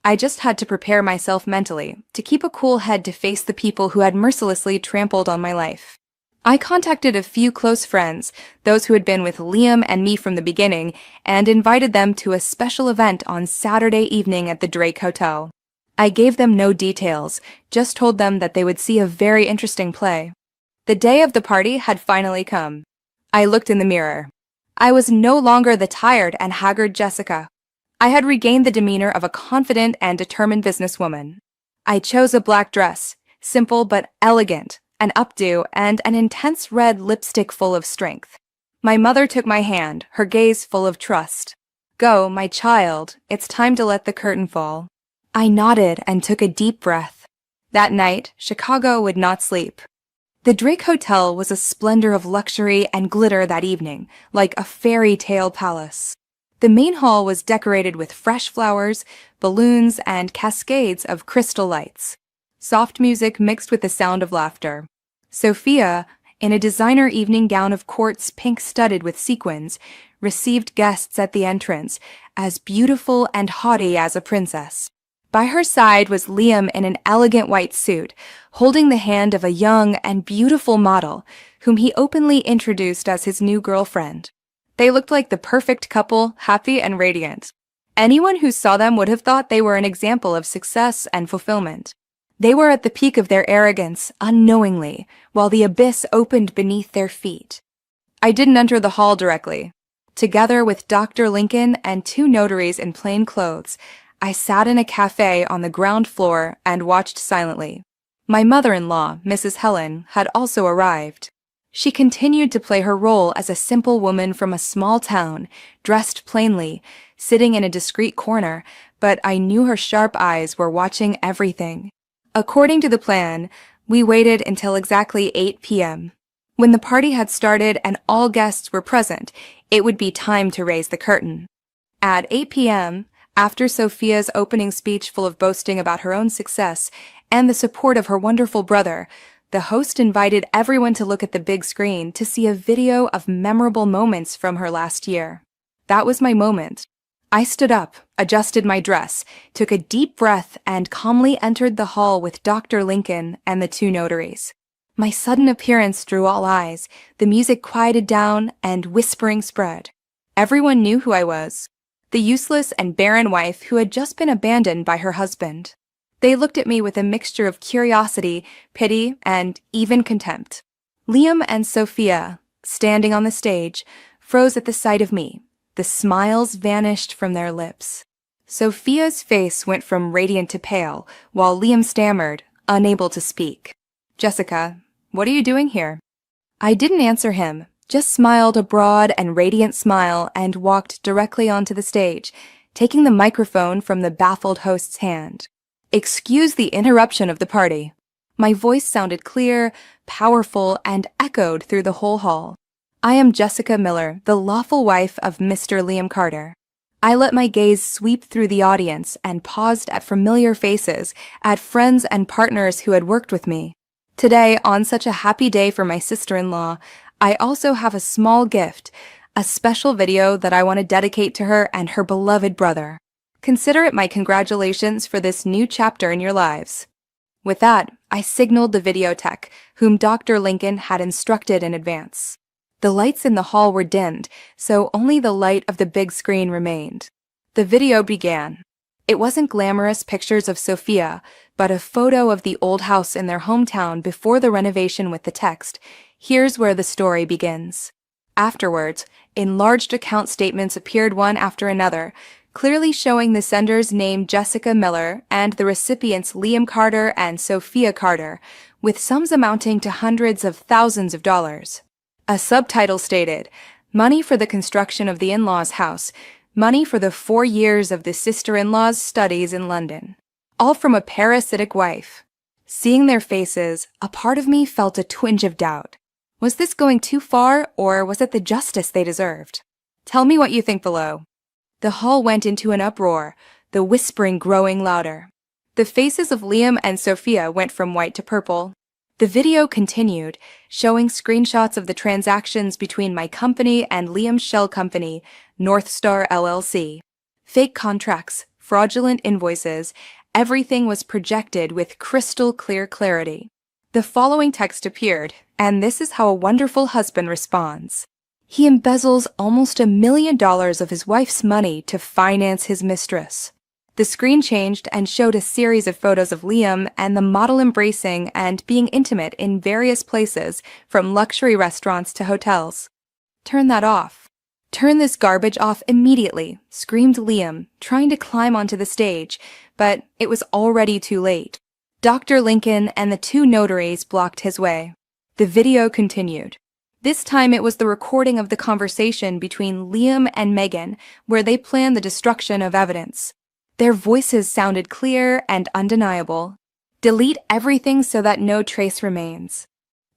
I just had to prepare myself mentally, to keep a cool head to face the people who had mercilessly trampled on my life. I contacted a few close friends, those who had been with Liam and me from the beginning, and invited them to a special event on Saturday evening at the Drake Hotel. I gave them no details, just told them that they would see a very interesting play. The day of the party had finally come. I looked in the mirror. I was no longer the tired and haggard Jessica. I had regained the demeanor of a confident and determined businesswoman. I chose a black dress, simple but elegant, an updo, and an intense red lipstick full of strength. My mother took my hand, her gaze full of trust. "Go, my child, it's time to let the curtain fall." I nodded and took a deep breath. That night, Chicago would not sleep. The Drake Hotel was a splendor of luxury and glitter that evening, like a fairy tale palace. The main hall was decorated with fresh flowers, balloons, and cascades of crystal lights. Soft music mixed with the sound of laughter. Sophia, in a designer evening gown of quartz pink studded with sequins, received guests at the entrance, as beautiful and haughty as a princess. By her side was Liam in an elegant white suit, holding the hand of a young and beautiful model, whom he openly introduced as his new girlfriend. They looked like the perfect couple, happy and radiant. Anyone who saw them would have thought they were an example of success and fulfillment. They were at the peak of their arrogance, unknowingly, while the abyss opened beneath their feet. I didn't enter the hall directly. Together with Dr. Lincoln and two notaries in plain clothes, I sat in a cafe on the ground floor and watched silently. My mother-in-law, Mrs. Helen, had also arrived. She continued to play her role as a simple woman from a small town, dressed plainly, sitting in a discreet corner, but I knew her sharp eyes were watching everything. According to the plan, we waited until exactly 8 p.m. When the party had started and all guests were present, it would be time to raise the curtain. At 8 p.m., after Sophia's opening speech full of boasting about her own success and the support of her wonderful brother, the host invited everyone to look at the big screen to see a video of memorable moments from her last year. That was my moment. I stood up, adjusted my dress, took a deep breath, and calmly entered the hall with Dr. Lincoln and the two notaries. My sudden appearance drew all eyes, the music quieted down, and whispering spread. Everyone knew who I was. The useless and barren wife who had just been abandoned by her husband. They looked at me with a mixture of curiosity, pity, and even contempt. Liam and Sophia, standing on the stage, froze at the sight of me. The smiles vanished from their lips. Sophia's face went from radiant to pale, while Liam stammered, unable to speak. "Jessica, what are you doing here?" I didn't answer him. Just smiled a broad and radiant smile and walked directly onto the stage, taking the microphone from the baffled host's hand. "Excuse the interruption of the party." My voice sounded clear, powerful, and echoed through the whole hall. "I am Jessica Miller, the lawful wife of Mr. Liam Carter." I let my gaze sweep through the audience and paused at familiar faces, at friends and partners who had worked with me. Today, on such a happy day for my sister-in-law, I also have a small gift, a special video that I want to dedicate to her and her beloved brother. Consider it my congratulations for this new chapter in your lives. With that, I signaled the video tech, whom Dr. Lincoln had instructed in advance. The lights in the hall were dimmed, so only the light of the big screen remained. The video began. It wasn't glamorous pictures of Sophia, but a photo of the old house in their hometown before the renovation with the text, "Here's where the story begins." Afterwards, enlarged account statements appeared one after another, clearly showing the senders named Jessica Miller and the recipients Liam Carter and Sophia Carter, with sums amounting to hundreds of thousands of dollars. A subtitle stated, "Money for the construction of the in-laws' house, money for the 4 years of the sister-in-law's studies in London. All from a parasitic wife." Seeing their faces, a part of me felt a twinge of doubt. Was this going too far, or was it the justice they deserved? Tell me what you think below. The hall went into an uproar, the whispering growing louder. The faces of Liam and Sophia went from white to purple. The video continued, showing screenshots of the transactions between my company and Liam's shell company, North Star LLC. Fake contracts, fraudulent invoices, everything was projected with crystal clear clarity. The following text appeared, and this is how a wonderful husband responds. He embezzles almost $1 million of his wife's money to finance his mistress. The screen changed and showed a series of photos of Liam and the model embracing and being intimate in various places, from luxury restaurants to hotels. "Turn that off. Turn this garbage off immediately," screamed Liam, trying to climb onto the stage, but it was already too late. Dr. Lincoln and the 2 notaries blocked his way. The video continued. This time it was the recording of the conversation between Liam and Megan, where they planned the destruction of evidence. Their voices sounded clear and undeniable. "Delete everything so that no trace remains."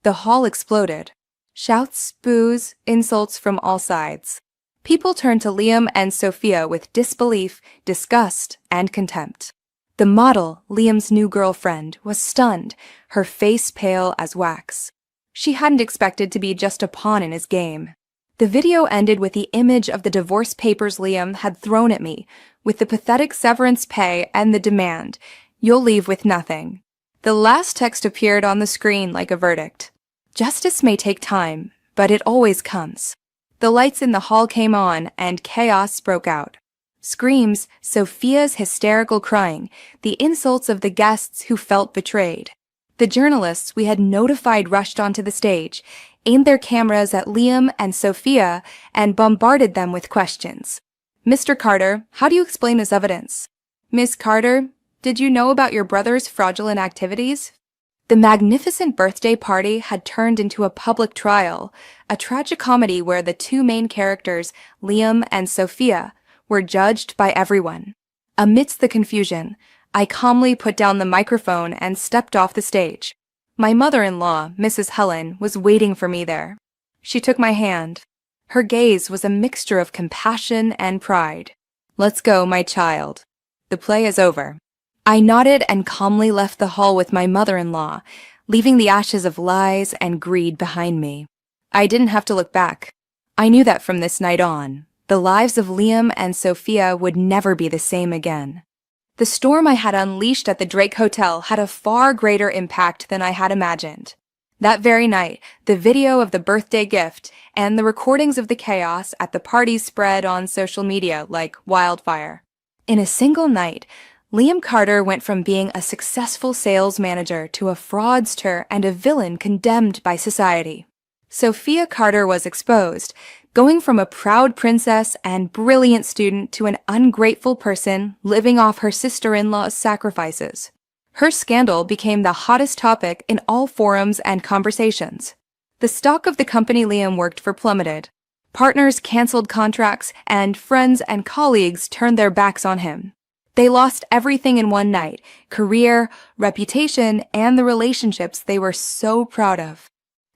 The hall exploded. Shouts, boos, insults from all sides. People turned to Liam and Sophia with disbelief, disgust, and contempt. The model, Liam's new girlfriend, was stunned, her face pale as wax. She hadn't expected to be just a pawn in his game. The video ended with the image of the divorce papers Liam had thrown at me, with the pathetic severance pay and the demand, "You'll leave with nothing." The last text appeared on the screen like a verdict. Justice may take time, but it always comes. The lights in the hall came on, and chaos broke out. Screams, Sophia's hysterical crying, the insults of the guests who felt betrayed. The journalists we had notified rushed onto the stage, aimed their cameras at Liam and Sophia, and bombarded them with questions. "Mr. Carter, how do you explain this evidence?" "Miss Carter, did you know about your brother's fraudulent activities?" The magnificent birthday party had turned into a public trial, a tragicomedy where the 2 main characters, Liam and Sophia, were judged by everyone. Amidst the confusion, I calmly put down the microphone and stepped off the stage. My mother-in-law, Mrs. Helen, was waiting for me there. She took my hand. Her gaze was a mixture of compassion and pride. "Let's go, my child. The play is over." I nodded and calmly left the hall with my mother-in-law, leaving the ashes of lies and greed behind me. I didn't have to look back. I knew that from this night on, the lives of Liam and Sophia would never be the same again. The storm I had unleashed at the Drake Hotel had a far greater impact than I had imagined. That very night, the video of the birthday gift and the recordings of the chaos at the party spread on social media like wildfire. In a single night, Liam Carter went from being a successful sales manager to a fraudster and a villain condemned by society. Sophia Carter was exposed, going from a proud princess and brilliant student to an ungrateful person living off her sister-in-law's sacrifices. Her scandal became the hottest topic in all forums and conversations. The stock of the company Liam worked for plummeted. Partners canceled contracts, and friends and colleagues turned their backs on him. They lost everything in one night: career, reputation, and the relationships they were so proud of.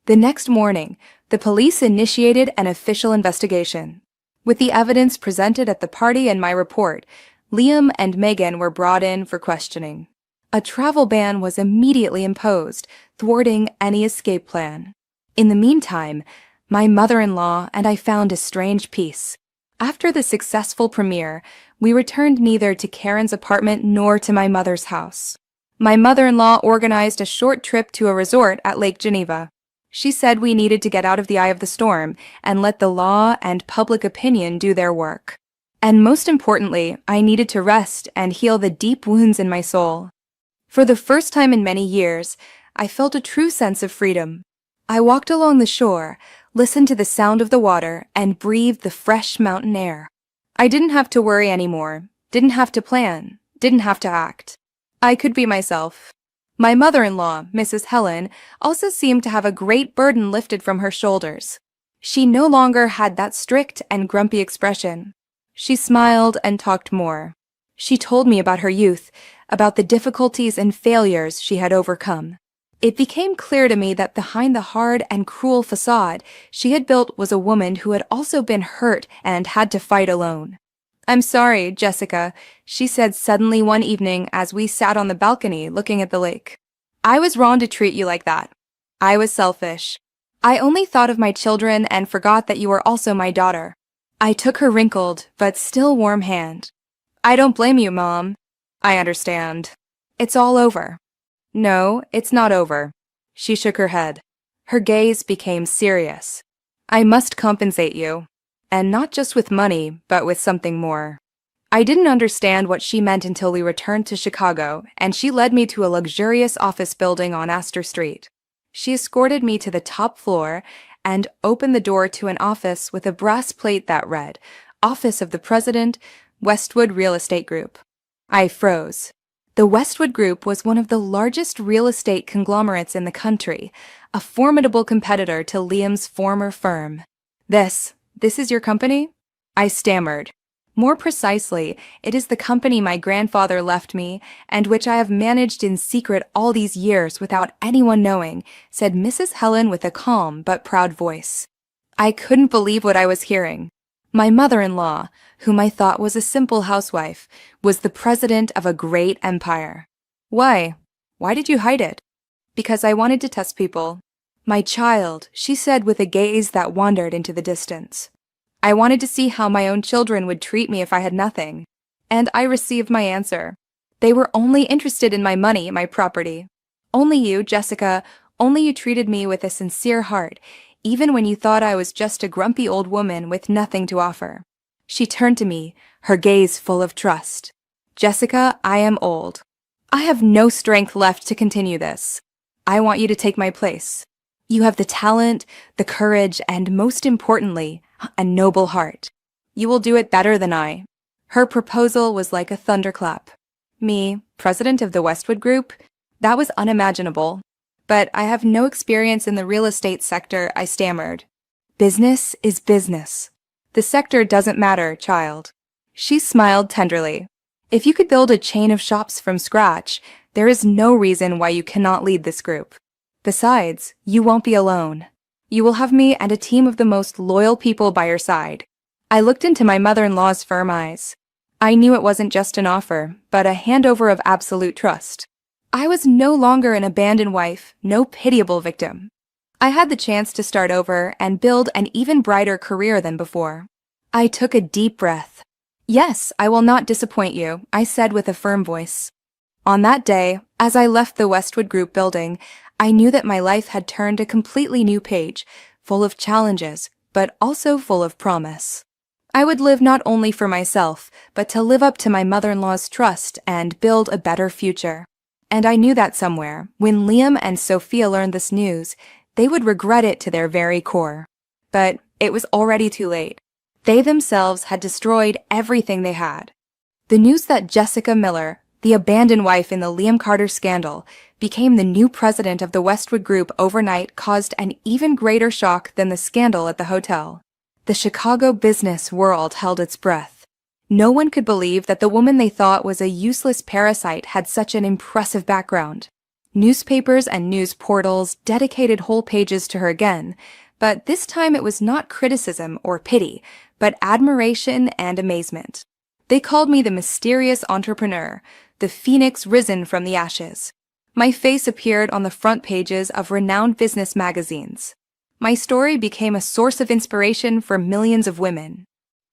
The next morning, the police initiated an official investigation. With the evidence presented at the party and my report, Liam and Megan were brought in for questioning. A travel ban was immediately imposed, thwarting any escape plan. In the meantime, my mother-in-law and I found a strange peace. After the successful premiere, we returned neither to Karen's apartment nor to my mother's house. My mother-in-law organized a short trip to a resort at Lake Geneva. She said we needed to get out of the eye of the storm and let the law and public opinion do their work. And most importantly, I needed to rest and heal the deep wounds in my soul. For the first time in many years, I felt a true sense of freedom. I walked along the shore, listened to the sound of the water, and breathed the fresh mountain air. I didn't have to worry anymore, didn't have to plan, didn't have to act. I could be myself. My mother-in-law, Mrs. Helen, also seemed to have a great burden lifted from her shoulders. She no longer had that strict and grumpy expression. She smiled and talked more. She told me about her youth, about the difficulties and failures she had overcome. It became clear to me that behind the hard and cruel facade she had built was a woman who had also been hurt and had to fight alone. "I'm sorry, Jessica," she said suddenly one evening as we sat on the balcony looking at the lake. "I was wrong to treat you like that. I was selfish. I only thought of my children and forgot that you were also my daughter." I took her wrinkled but still warm hand. "I don't blame you, Mom. I understand. It's all over." "No, it's not over." She shook her head. Her gaze became serious. "I must compensate you. And not just with money, but with something more." I didn't understand what she meant until we returned to Chicago, and she led me to a luxurious office building on Astor Street. She escorted me to the top floor and opened the door to an office with a brass plate that read, "Office of the President, Westwood Real Estate Group." I froze. The Westwood Group was one of the largest real estate conglomerates in the country, a formidable competitor to Liam's former firm. This is your company?" I stammered. "More precisely, it is the company my grandfather left me, and which I have managed in secret all these years without anyone knowing," said Mrs. Helen with a calm but proud voice. I couldn't believe what I was hearing. My mother-in-law, whom I thought was a simple housewife, was the president of a great empire. "Why? Why did you hide it?" "Because I wanted to test people." "My child," she said with a gaze that wandered into the distance. "I wanted to see how my own children would treat me if I had nothing. And I received my answer. They were only interested in my money, my property. Only you, Jessica, only you treated me with a sincere heart, even when you thought I was just a grumpy old woman with nothing to offer." She turned to me, her gaze full of trust. "Jessica, I am old. I have no strength left to continue this. I want you to take my place. You have the talent, the courage, and most importantly, a noble heart. You will do it better than I." Her proposal was like a thunderclap. Me, president of the Westwood Group? That was unimaginable. "But I have no experience in the real estate sector," I stammered. "Business is business. The sector doesn't matter, child." She smiled tenderly. "If you could build a chain of shops from scratch, there is no reason why you cannot lead this group. Besides, you won't be alone. You will have me and a team of the most loyal people by your side." I looked into my mother-in-law's firm eyes. I knew it wasn't just an offer, but a handover of absolute trust. I was no longer an abandoned wife, no pitiable victim. I had the chance to start over and build an even brighter career than before. I took a deep breath. "Yes, I will not disappoint you," I said with a firm voice. On that day, as I left the Westwood Group building, I knew that my life had turned a completely new page, full of challenges, but also full of promise. I would live not only for myself, but to live up to my mother-in-law's trust and build a better future. And I knew that somewhere, when Liam and Sophia learned this news, they would regret it to their very core. But it was already too late. They themselves had destroyed everything they had. The news that Jessica Miller, the abandoned wife in the Liam Carter scandal, became the new president of the Westwood Group overnight caused an even greater shock than the scandal at the hotel. The Chicago business world held its breath. No one could believe that the woman they thought was a useless parasite had such an impressive background. Newspapers and news portals dedicated whole pages to her again, but this time it was not criticism or pity, but admiration and amazement. They called me the mysterious entrepreneur, the phoenix risen from the ashes. My face appeared on the front pages of renowned business magazines. My story became a source of inspiration for millions of women.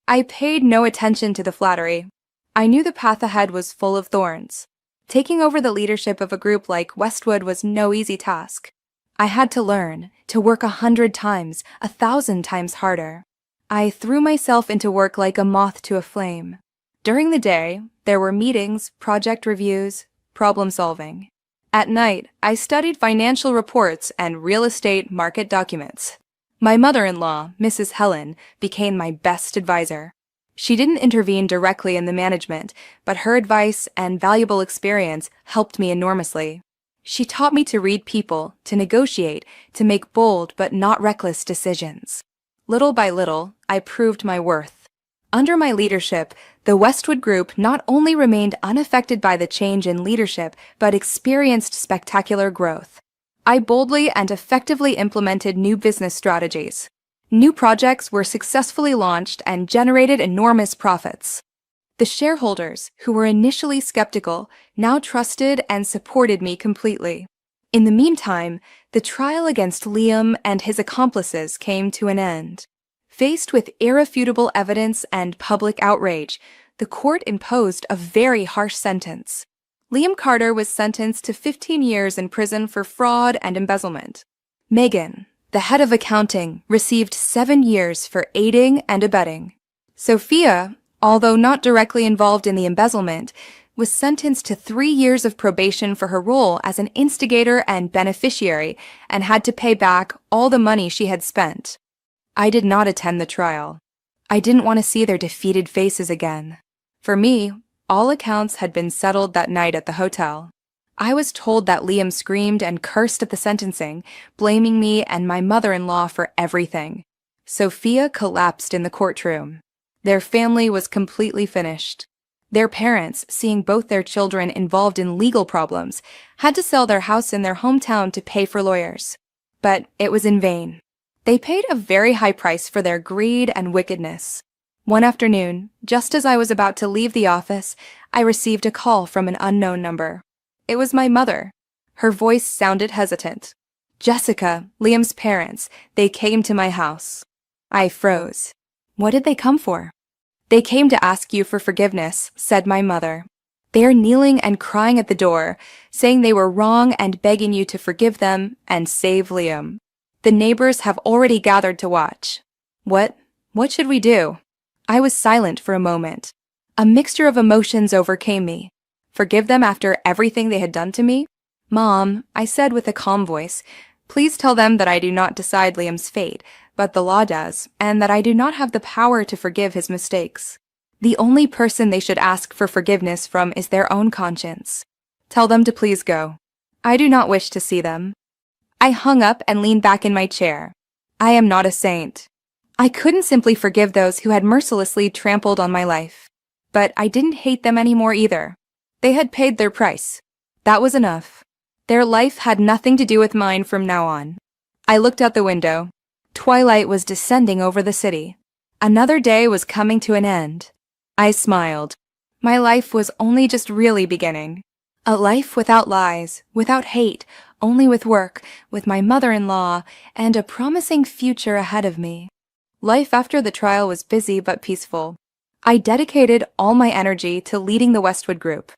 I paid no attention to the flattery. I knew the path ahead was full of thorns. Taking over the leadership of a group like Westwood was no easy task. I had to learn, to work 100 times, 1,000 times harder. I threw myself into work like a moth to a flame. During the day, there were meetings, project reviews, problem solving. At night, I studied financial reports and real estate market documents. My mother-in-law, Mrs. Helen, became my best advisor. She didn't intervene directly in the management, but her advice and valuable experience helped me enormously. She taught me to read people, to negotiate, to make bold but not reckless decisions. Little by little, I proved my worth. Under my leadership, the Westwood Group not only remained unaffected by the change in leadership, but experienced spectacular growth. I boldly and effectively implemented new business strategies. New projects were successfully launched and generated enormous profits. The shareholders, who were initially skeptical, now trusted and supported me completely. In the meantime, the trial against Liam and his accomplices came to an end. Faced with irrefutable evidence and public outrage, the court imposed a very harsh sentence. Liam Carter was sentenced to 15 years in prison for fraud and embezzlement. Megan, the head of accounting, received 7 years for aiding and abetting. Sophia, although not directly involved in the embezzlement, was sentenced to 3 years of probation for her role as an instigator and beneficiary and had to pay back all the money she had spent. I did not attend the trial. I didn't want to see their defeated faces again. For me, all accounts had been settled that night at the hotel. I was told that Liam screamed and cursed at the sentencing, blaming me and my mother-in-law for everything. Sophia collapsed in the courtroom. Their family was completely finished. Their parents, seeing both their children involved in legal problems, had to sell their house in their hometown to pay for lawyers. But it was in vain. They paid a very high price for their greed and wickedness. One afternoon, just as I was about to leave the office, I received a call from an unknown number. It was my mother. Her voice sounded hesitant. Jessica, Liam's parents, they came to my house. I froze. What did they come for? They came to ask you for forgiveness, said my mother. They are kneeling and crying at the door, saying they were wrong and begging you to forgive them and save Liam. The neighbors have already gathered to watch. What should we do? I was silent for a moment. A mixture of emotions overcame me. Forgive them after everything they had done to me? Mom, I said with a calm voice, please tell them that I do not decide Liam's fate, but the law does, and that I do not have the power to forgive his mistakes. The only person they should ask for forgiveness from is their own conscience. Tell them to please go. I do not wish to see them. I hung up and leaned back in my chair. I am not a saint. I couldn't simply forgive those who had mercilessly trampled on my life. But I didn't hate them anymore either. They had paid their price. That was enough. Their life had nothing to do with mine from now on. I looked out the window. Twilight was descending over the city. Another day was coming to an end. I smiled. My life was only just really beginning. A life without lies, without hate, only with work, with my mother-in-law, and a promising future ahead of me. Life after the trial was busy but peaceful. I dedicated all my energy to leading the Westwood Group.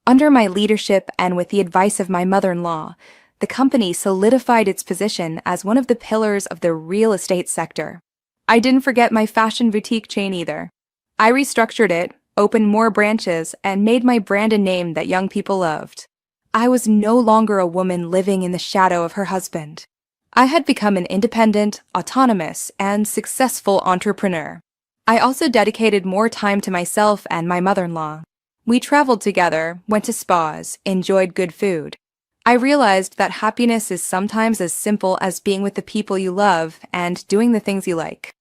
Under my leadership and with the advice of my mother-in-law, the company solidified its position as one of the pillars of the real estate sector. I didn't forget my fashion boutique chain either. I restructured it, opened more branches, and made my brand a name that young people loved. I was no longer a woman living in the shadow of her husband. I had become an independent, autonomous, and successful entrepreneur. I also dedicated more time to myself and my mother-in-law. We traveled together, went to spas, enjoyed good food. I realized that happiness is sometimes as simple as being with the people you love and doing the things you like.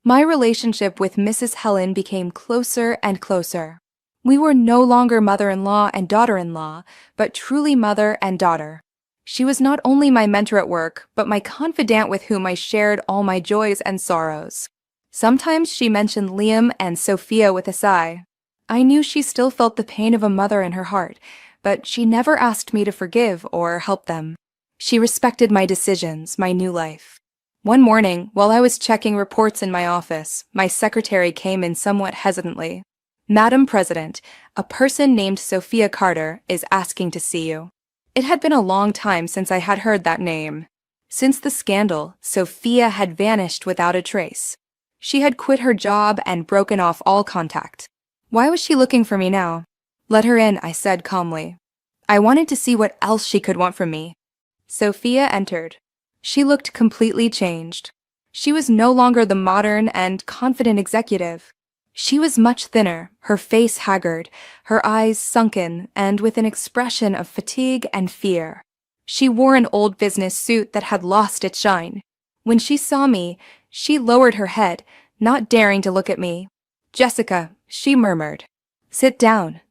My relationship with Mrs. Helen became closer and closer. We were no longer mother-in-law and daughter-in-law, but truly mother and daughter. She was not only my mentor at work, but my confidant with whom I shared all my joys and sorrows. Sometimes she mentioned Liam and Sophia with a sigh. I knew she still felt the pain of a mother in her heart, but she never asked me to forgive or help them. She respected my decisions, my new life. One morning, while I was checking reports in my office, my secretary came in somewhat hesitantly. Madam President, a person named Sophia Carter is asking to see you. It had been a long time since I had heard that name. Since the scandal, Sophia had vanished without a trace. She had quit her job and broken off all contact. Why was she looking for me now? Let her in, I said calmly. I wanted to see what else she could want from me. Sophia entered. She looked completely changed. She was no longer the modern and confident executive. She was much thinner, her face haggard, her eyes sunken, and with an expression of fatigue and fear. She wore an old business suit that had lost its shine. When she saw me, she lowered her head, not daring to look at me. "Jessica," she murmured. "Sit down."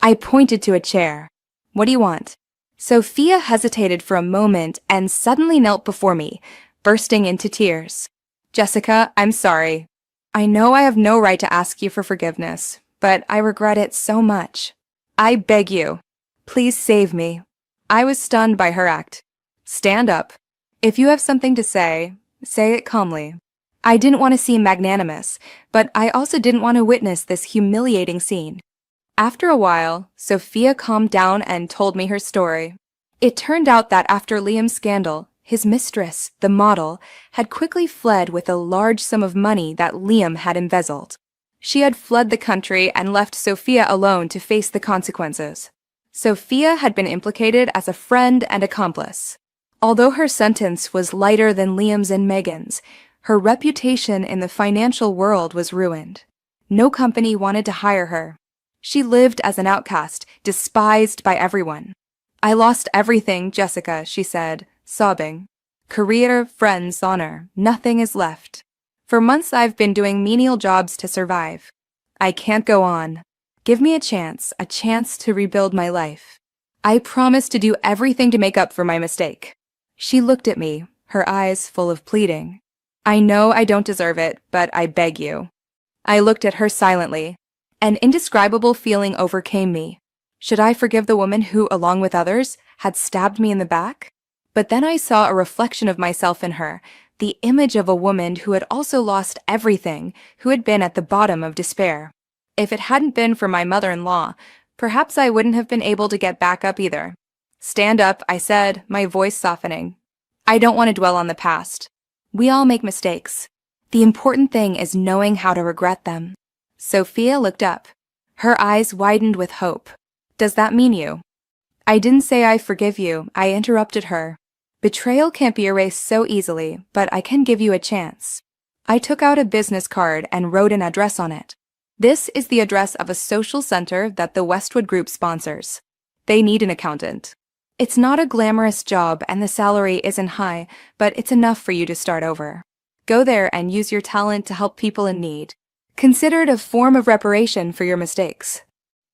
I pointed to a chair. "What do you want?" Sophia hesitated for a moment and suddenly knelt before me, bursting into tears. "Jessica, I'm sorry. I know I have no right to ask you for forgiveness, but I regret it so much. I beg you, please save me." I was stunned by her act. "Stand up. If you have something to say it calmly." I didn't want to seem magnanimous, but I also didn't want to witness this humiliating scene. After a while, Sophia calmed down and told me her story. It turned out that after Liam's scandal, his mistress, the model, had quickly fled with a large sum of money that Liam had embezzled. She had fled the country and left Sophia alone to face the consequences. Sophia had been implicated as a friend and accomplice. Although her sentence was lighter than Liam's and Megan's, her reputation in the financial world was ruined. No company wanted to hire her. She lived as an outcast, despised by everyone. "I lost everything, Jessica," she said, sobbing. "Career, friends, honor, nothing is left. For months I've been doing menial jobs to survive. I can't go on. Give me a chance to rebuild my life. I promise to do everything to make up for my mistake." She looked at me, her eyes full of pleading. "I know I don't deserve it, but I beg you." I looked at her silently. An indescribable feeling overcame me. Should I forgive the woman who, along with others, had stabbed me in the back? But then I saw a reflection of myself in her, the image of a woman who had also lost everything, who had been at the bottom of despair. If it hadn't been for my mother-in-law, perhaps I wouldn't have been able to get back up either. "Stand up," I said, my voice softening. "I don't want to dwell on the past. We all make mistakes. The important thing is knowing how to regret them." Sophia looked up. Her eyes widened with hope. "Does that mean you?" I didn't say I forgive you, I interrupted her. "Betrayal can't be erased so easily, but I can give you a chance." I took out a business card and wrote an address on it. "This is the address of a social center that the Westwood Group sponsors. They need an accountant. It's not a glamorous job and the salary isn't high, but it's enough for you to start over. Go there and use your talent to help people in need. Consider it a form of reparation for your mistakes."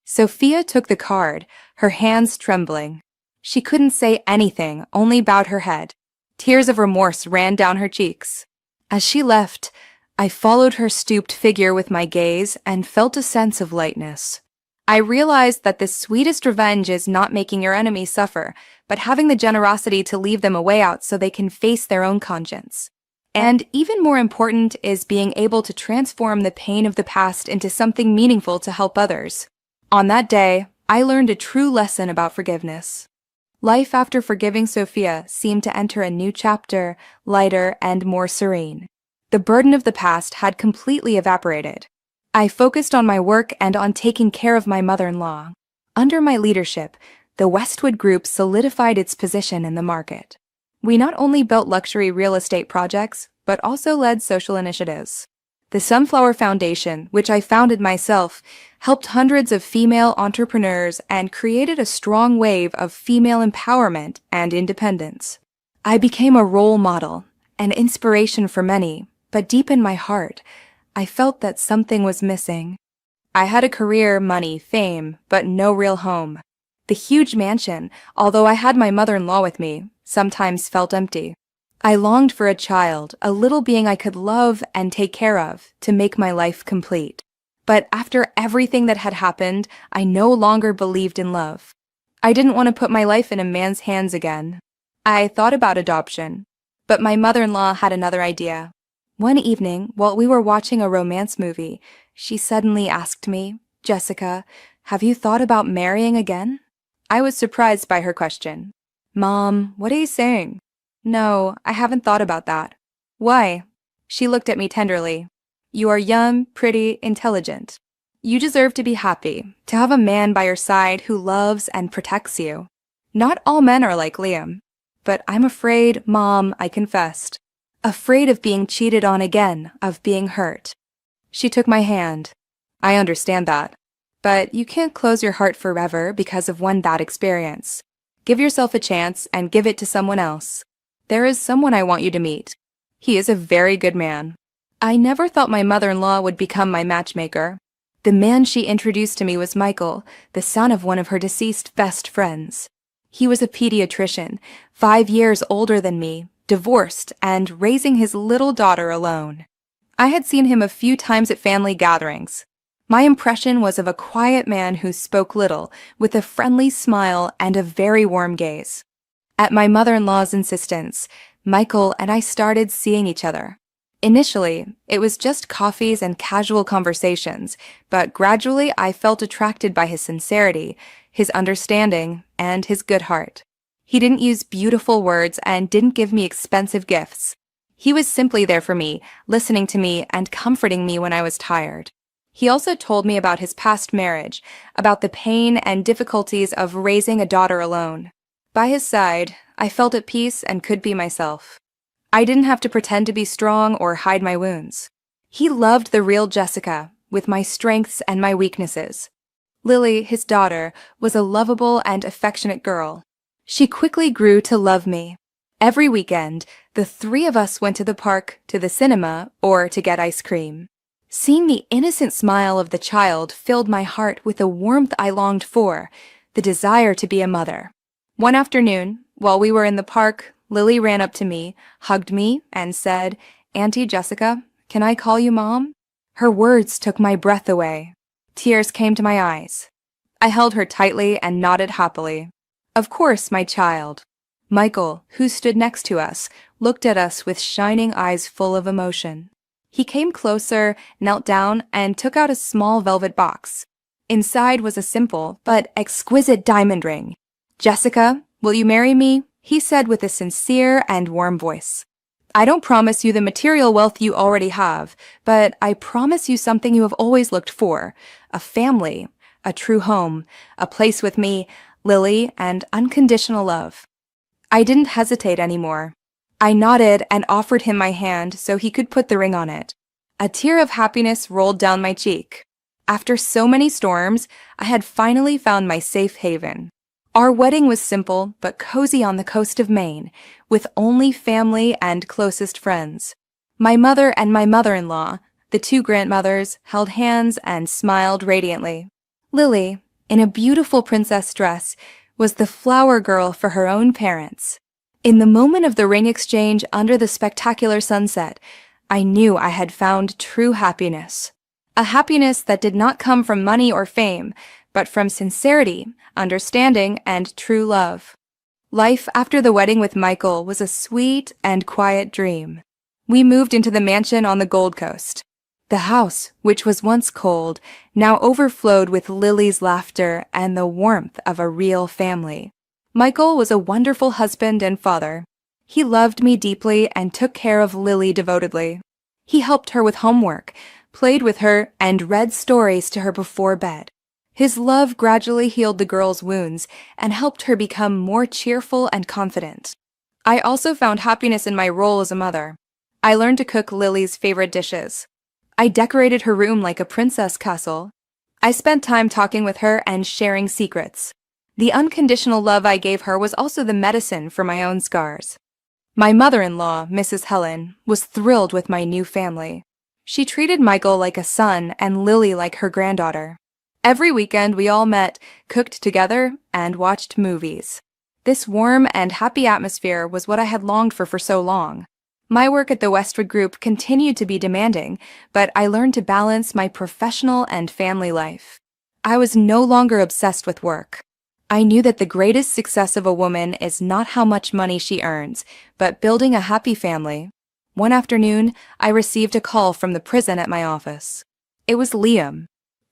Sophia took the card, her hands trembling. She couldn't say anything, only bowed her head. Tears of remorse ran down her cheeks. As she left, I followed her stooped figure with my gaze and felt a sense of lightness. I realized that the sweetest revenge is not making your enemies suffer, but having the generosity to leave them a way out so they can face their own conscience. And even more important is being able to transform the pain of the past into something meaningful to help others. On that day, I learned a true lesson about forgiveness. Life after forgiving Sophia seemed to enter a new chapter, lighter and more serene. The burden of the past had completely evaporated. I focused on my work and on taking care of my mother-in-law. Under my leadership, the Westwood Group solidified its position in the market. We not only built luxury real estate projects, but also led social initiatives. The Sunflower Foundation, which I founded myself, helped hundreds of female entrepreneurs and created a strong wave of female empowerment and independence. I became a role model, an inspiration for many, but deep in my heart, I felt that something was missing. I had a career, money, fame, but no real home. The huge mansion, although I had my mother-in-law with me, sometimes felt empty. I longed for a child, a little being I could love and take care of, to make my life complete. But after everything that had happened, I no longer believed in love. I didn't want to put my life in a man's hands again. I thought about adoption, but my mother-in-law had another idea. One evening, while we were watching a romance movie, she suddenly asked me, "Jessica, have you thought about marrying again?" I was surprised by her question. "Mom, what are you saying?" "No, I haven't thought about that." "Why?" She looked at me tenderly. "You are young, pretty, intelligent. You deserve to be happy, to have a man by your side who loves and protects you. Not all men are like Liam. But I'm afraid, Mom," I confessed. "Afraid of being cheated on again, of being hurt." She took my hand. I understand that. But you can't close your heart forever because of one bad experience. Give yourself a chance and give it to someone else. There is someone I want you to meet. He is a very good man. I never thought my mother-in-law would become my matchmaker. The man she introduced to me was Michael, the son of one of her deceased best friends. He was a pediatrician, 5 years older than me, divorced, and raising his little daughter alone. I had seen him a few times at family gatherings. My impression was of a quiet man who spoke little, with a friendly smile and a very warm gaze. At my mother-in-law's insistence, Michael and I started seeing each other. Initially, it was just coffees and casual conversations, but gradually I felt attracted by his sincerity, his understanding, and his good heart. He didn't use beautiful words and didn't give me expensive gifts. He was simply there for me, listening to me and comforting me when I was tired. He also told me about his past marriage, about the pain and difficulties of raising a daughter alone. By his side, I felt at peace and could be myself. I didn't have to pretend to be strong or hide my wounds. He loved the real Jessica, with my strengths and my weaknesses. Lily, his daughter, was a lovable and affectionate girl. She quickly grew to love me. Every weekend, the three of us went to the park, to the cinema, or to get ice cream. Seeing the innocent smile of the child filled my heart with a warmth I longed for, the desire to be a mother. One afternoon, while we were in the park, Lily ran up to me, hugged me, and said, "Auntie Jessica, can I call you Mom?" Her words took my breath away. Tears came to my eyes. I held her tightly and nodded happily. Of course, my child. Michael, who stood next to us, looked at us with shining eyes full of emotion. He came closer, knelt down, and took out a small velvet box. Inside was a simple but exquisite diamond ring. "Jessica, will you marry me?" he said with a sincere and warm voice. "I don't promise you the material wealth you already have, but I promise you something you have always looked for, a family, a true home, a place with me, Lily, and unconditional love." I didn't hesitate anymore. I nodded and offered him my hand so he could put the ring on it. A tear of happiness rolled down my cheek. After so many storms, I had finally found my safe haven. Our wedding was simple but cozy on the coast of Maine, with only family and closest friends. My mother and my mother-in-law, the two grandmothers, held hands and smiled radiantly. Lily, in a beautiful princess dress, was the flower girl for her own parents. In the moment of the ring exchange under the spectacular sunset, I knew I had found true happiness. A happiness that did not come from money or fame, but from sincerity, understanding, and true love. Life after the wedding with Michael was a sweet and quiet dream. We moved into the mansion on the Gold Coast. The house, which was once cold, now overflowed with Lily's laughter and the warmth of a real family. Michael was a wonderful husband and father. He loved me deeply and took care of Lily devotedly. He helped her with homework, played with her, and read stories to her before bed. His love gradually healed the girl's wounds and helped her become more cheerful and confident. I also found happiness in my role as a mother. I learned to cook Lily's favorite dishes. I decorated her room like a princess castle. I spent time talking with her and sharing secrets. The unconditional love I gave her was also the medicine for my own scars. My mother-in-law, Mrs. Helen, was thrilled with my new family. She treated Michael like a son and Lily like her granddaughter. Every weekend we all met, cooked together, and watched movies. This warm and happy atmosphere was what I had longed for so long. My work at the Westwood Group continued to be demanding, but I learned to balance my professional and family life. I was no longer obsessed with work. I knew that the greatest success of a woman is not how much money she earns, but building a happy family. One afternoon, I received a call from the prison at my office. It was Liam.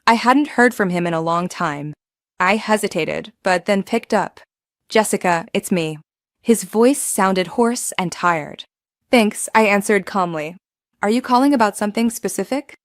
I hadn't heard from him in a long time. I hesitated, but then picked up. "Jessica, it's me." His voice sounded hoarse and tired. "Thanks," I answered calmly. "Are you calling about something specific?"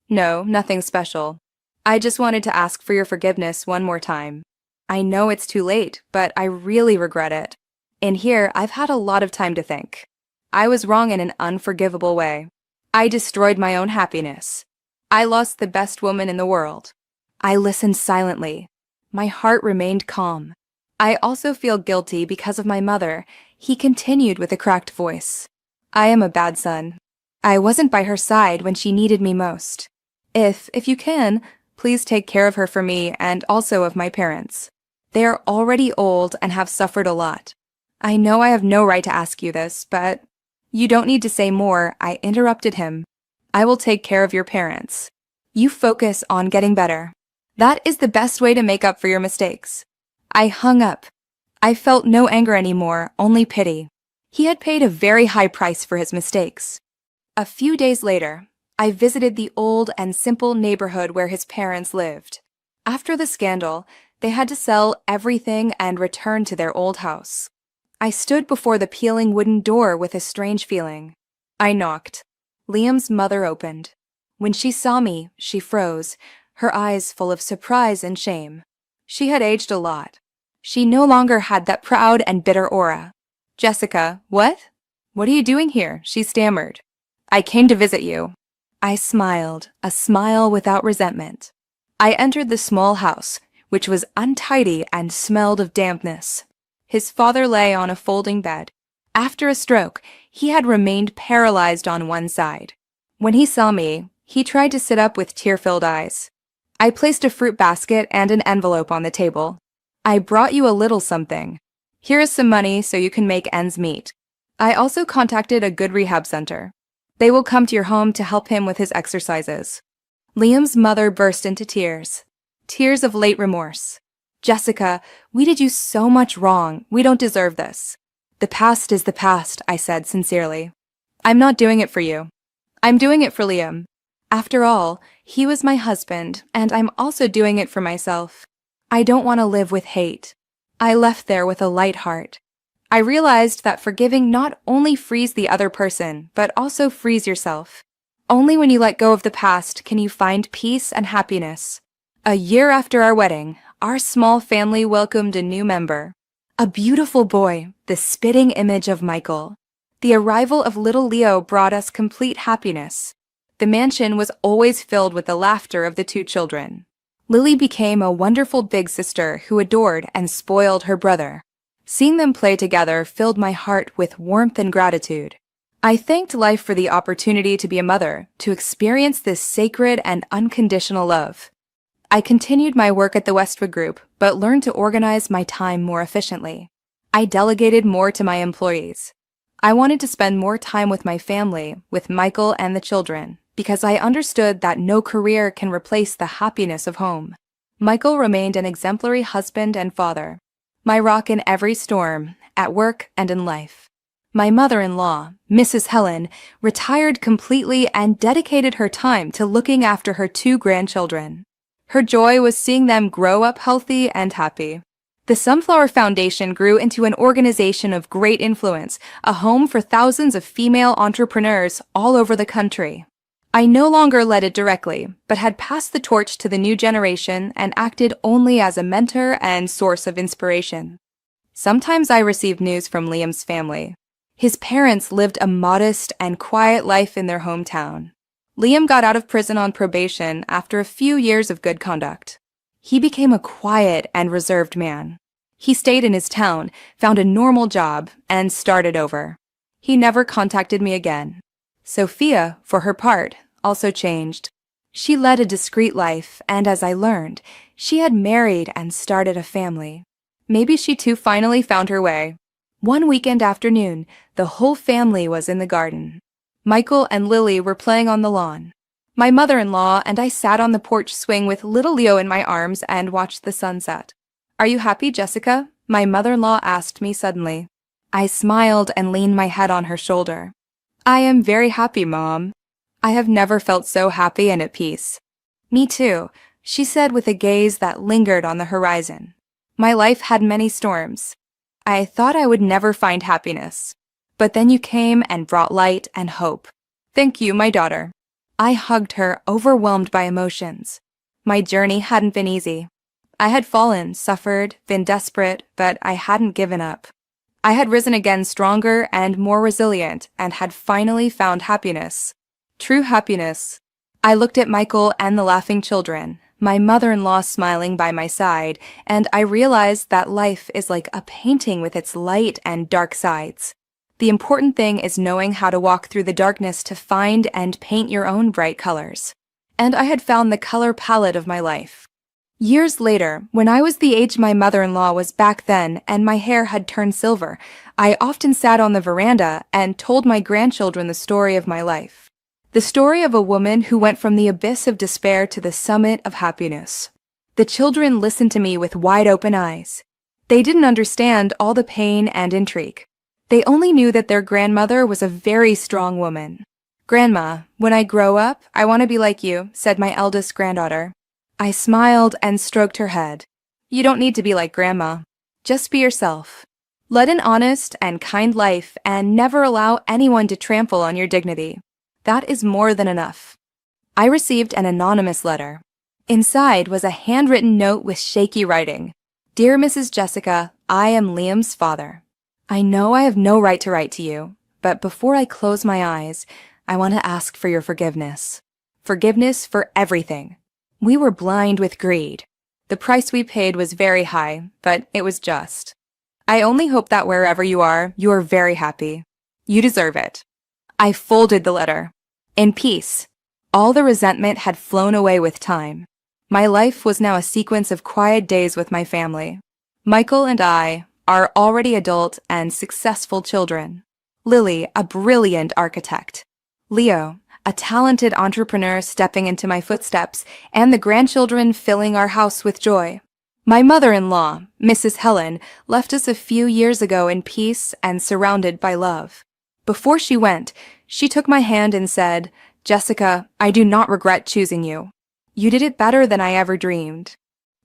"No, nothing special. I just wanted to ask for your forgiveness one more time. I know it's too late, but I really regret it. In here, I've had a lot of time to think. I was wrong in an unforgivable way. I destroyed my own happiness. I lost the best woman in the world. I listened silently. My heart remained calm. I also feel guilty because of my mother, he continued with a cracked voice. I am a bad son. I wasn't by her side when she needed me most. If you can, please take care of her for me and also of my parents. They are already old and have suffered a lot. I know I have no right to ask you this, but you don't need to say more, I interrupted him. I will take care of your parents. You focus on getting better. That is the best way to make up for your mistakes. I hung up. I felt no anger anymore, only pity. He had paid a very high price for his mistakes. A few days later, I visited the old and simple neighborhood where his parents lived. After the scandal, they had to sell everything and return to their old house. I stood before the peeling wooden door with a strange feeling. I knocked. Liam's mother opened. When she saw me, she froze, her eyes full of surprise and shame. She had aged a lot. She no longer had that proud and bitter aura. Jessica, what? What are you doing here? She stammered. I came to visit you. I smiled, a smile without resentment. I entered the small house, which was untidy and smelled of dampness. His father lay on a folding bed. After a stroke, he had remained paralyzed on one side. When he saw me, he tried to sit up with tear-filled eyes. I placed a fruit basket and an envelope on the table. I brought you a little something. Here is some money so you can make ends meet. I also contacted a good rehab center. They will come to your home to help him with his exercises. Liam's mother burst into tears. Tears of late remorse. Jessica, we did you so much wrong. We don't deserve this. The past is the past, I said sincerely. I'm not doing it for you. I'm doing it for Liam. After all, he was my husband, and I'm also doing it for myself. I don't want to live with hate. I left there with a light heart. I realized that forgiving not only frees the other person, but also frees yourself. Only when you let go of the past can you find peace and happiness. A year after our wedding, our small family welcomed a new member. A beautiful boy, the spitting image of Michael. The arrival of little Leo brought us complete happiness. The mansion was always filled with the laughter of the two children. Lily became a wonderful big sister who adored and spoiled her brother. Seeing them play together filled my heart with warmth and gratitude. I thanked life for the opportunity to be a mother, to experience this sacred and unconditional love. I continued my work at the Westwood Group, but learned to organize my time more efficiently. I delegated more to my employees. I wanted to spend more time with my family, with Michael and the children, because I understood that no career can replace the happiness of home. Michael remained an exemplary husband and father, my rock in every storm, at work and in life. My mother-in-law, Mrs. Helen, retired completely and dedicated her time to looking after her two grandchildren. Her joy was seeing them grow up healthy and happy. The Sunflower Foundation grew into an organization of great influence, a home for thousands of female entrepreneurs all over the country. I no longer led it directly, but had passed the torch to the new generation and acted only as a mentor and source of inspiration. Sometimes I received news from Liam's family. His parents lived a modest and quiet life in their hometown. Liam got out of prison on probation after a few years of good conduct. He became a quiet and reserved man. He stayed in his town, found a normal job, and started over. He never contacted me again. Sophia, for her part, also changed. She led a discreet life, and as I learned, she had married and started a family. Maybe she too finally found her way. One weekend afternoon, the whole family was in the garden. Michael and Lily were playing on the lawn. My mother-in-law and I sat on the porch swing with little Leo in my arms and watched the sunset. Are you happy, Jessica? My mother-in-law asked me suddenly. I smiled and leaned my head on her shoulder. I am very happy, Mom. I have never felt so happy and at peace. Me too, she said with a gaze that lingered on the horizon. My life had many storms. I thought I would never find happiness. But then you came and brought light and hope. Thank you, my daughter. I hugged her, overwhelmed by emotions. My journey hadn't been easy. I had fallen, suffered, been desperate, but I hadn't given up. I had risen again stronger and more resilient and had finally found happiness. True happiness. I looked at Michael and the laughing children, my mother-in-law smiling by my side, and I realized that life is like a painting with its light and dark sides. The important thing is knowing how to walk through the darkness to find and paint your own bright colors. And I had found the color palette of my life. Years later, when I was the age my mother-in-law was back then and my hair had turned silver, I often sat on the veranda and told my grandchildren the story of my life. The story of a woman who went from the abyss of despair to the summit of happiness. The children listened to me with wide open eyes. They didn't understand all the pain and intrigue. They only knew that their grandmother was a very strong woman. "Grandma, when I grow up, I want to be like you," said my eldest granddaughter. I smiled and stroked her head. "You don't need to be like Grandma. Just be yourself. Lead an honest and kind life and never allow anyone to trample on your dignity. That is more than enough." I received an anonymous letter. Inside was a handwritten note with shaky writing. "Dear Mrs. Jessica, I am Liam's father. I know I have no right to write to you, but before I close my eyes, I want to ask for your forgiveness. Forgiveness for everything. We were blind with greed. The price we paid was very high, but it was just. I only hope that wherever you are very happy. You deserve it." I folded the letter. In peace. All the resentment had flown away with time. My life was now a sequence of quiet days with my family. Michael and I, our already adult and successful children. Lily, a brilliant architect. Leo, a talented entrepreneur stepping into my footsteps, and the grandchildren filling our house with joy. My mother-in-law, Mrs. Helen, left us a few years ago in peace and surrounded by love. Before she went, she took my hand and said, "Jessica, I do not regret choosing you. You did it better than I ever dreamed."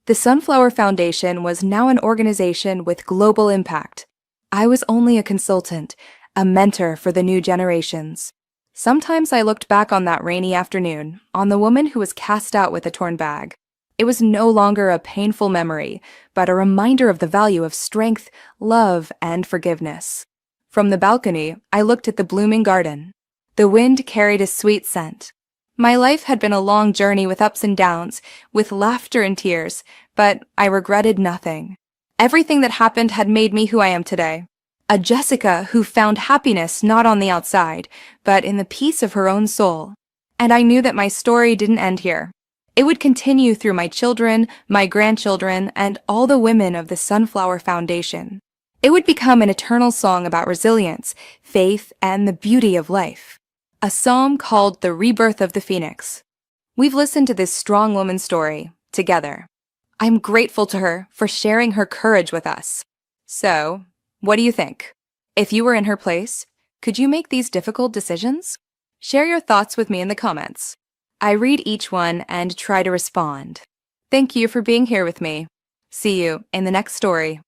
The Sunflower Foundation was now an organization with global impact. I was only a consultant, a mentor for the new generations. Sometimes I looked back on that rainy afternoon, on the woman who was cast out with a torn bag. It was no longer a painful memory, but a reminder of the value of strength, love, and forgiveness. From the balcony, I looked at the blooming garden. The wind carried a sweet scent. My life had been a long journey with ups and downs, with laughter and tears, but I regretted nothing. Everything that happened had made me who I am today. A Jessica who found happiness not on the outside, but in the peace of her own soul. And I knew that my story didn't end here. It would continue through my children, my grandchildren, and all the women of the Sunflower Foundation. It would become an eternal song about resilience, faith, and the beauty of life. A psalm called The Rebirth of the Phoenix. We've listened to this strong woman's story together. I'm grateful to her for sharing her courage with us. So, what do you think? If you were in her place, could you make these difficult decisions? Share your thoughts with me in the comments. I read each one and try to respond. Thank you for being here with me. See you in the next story.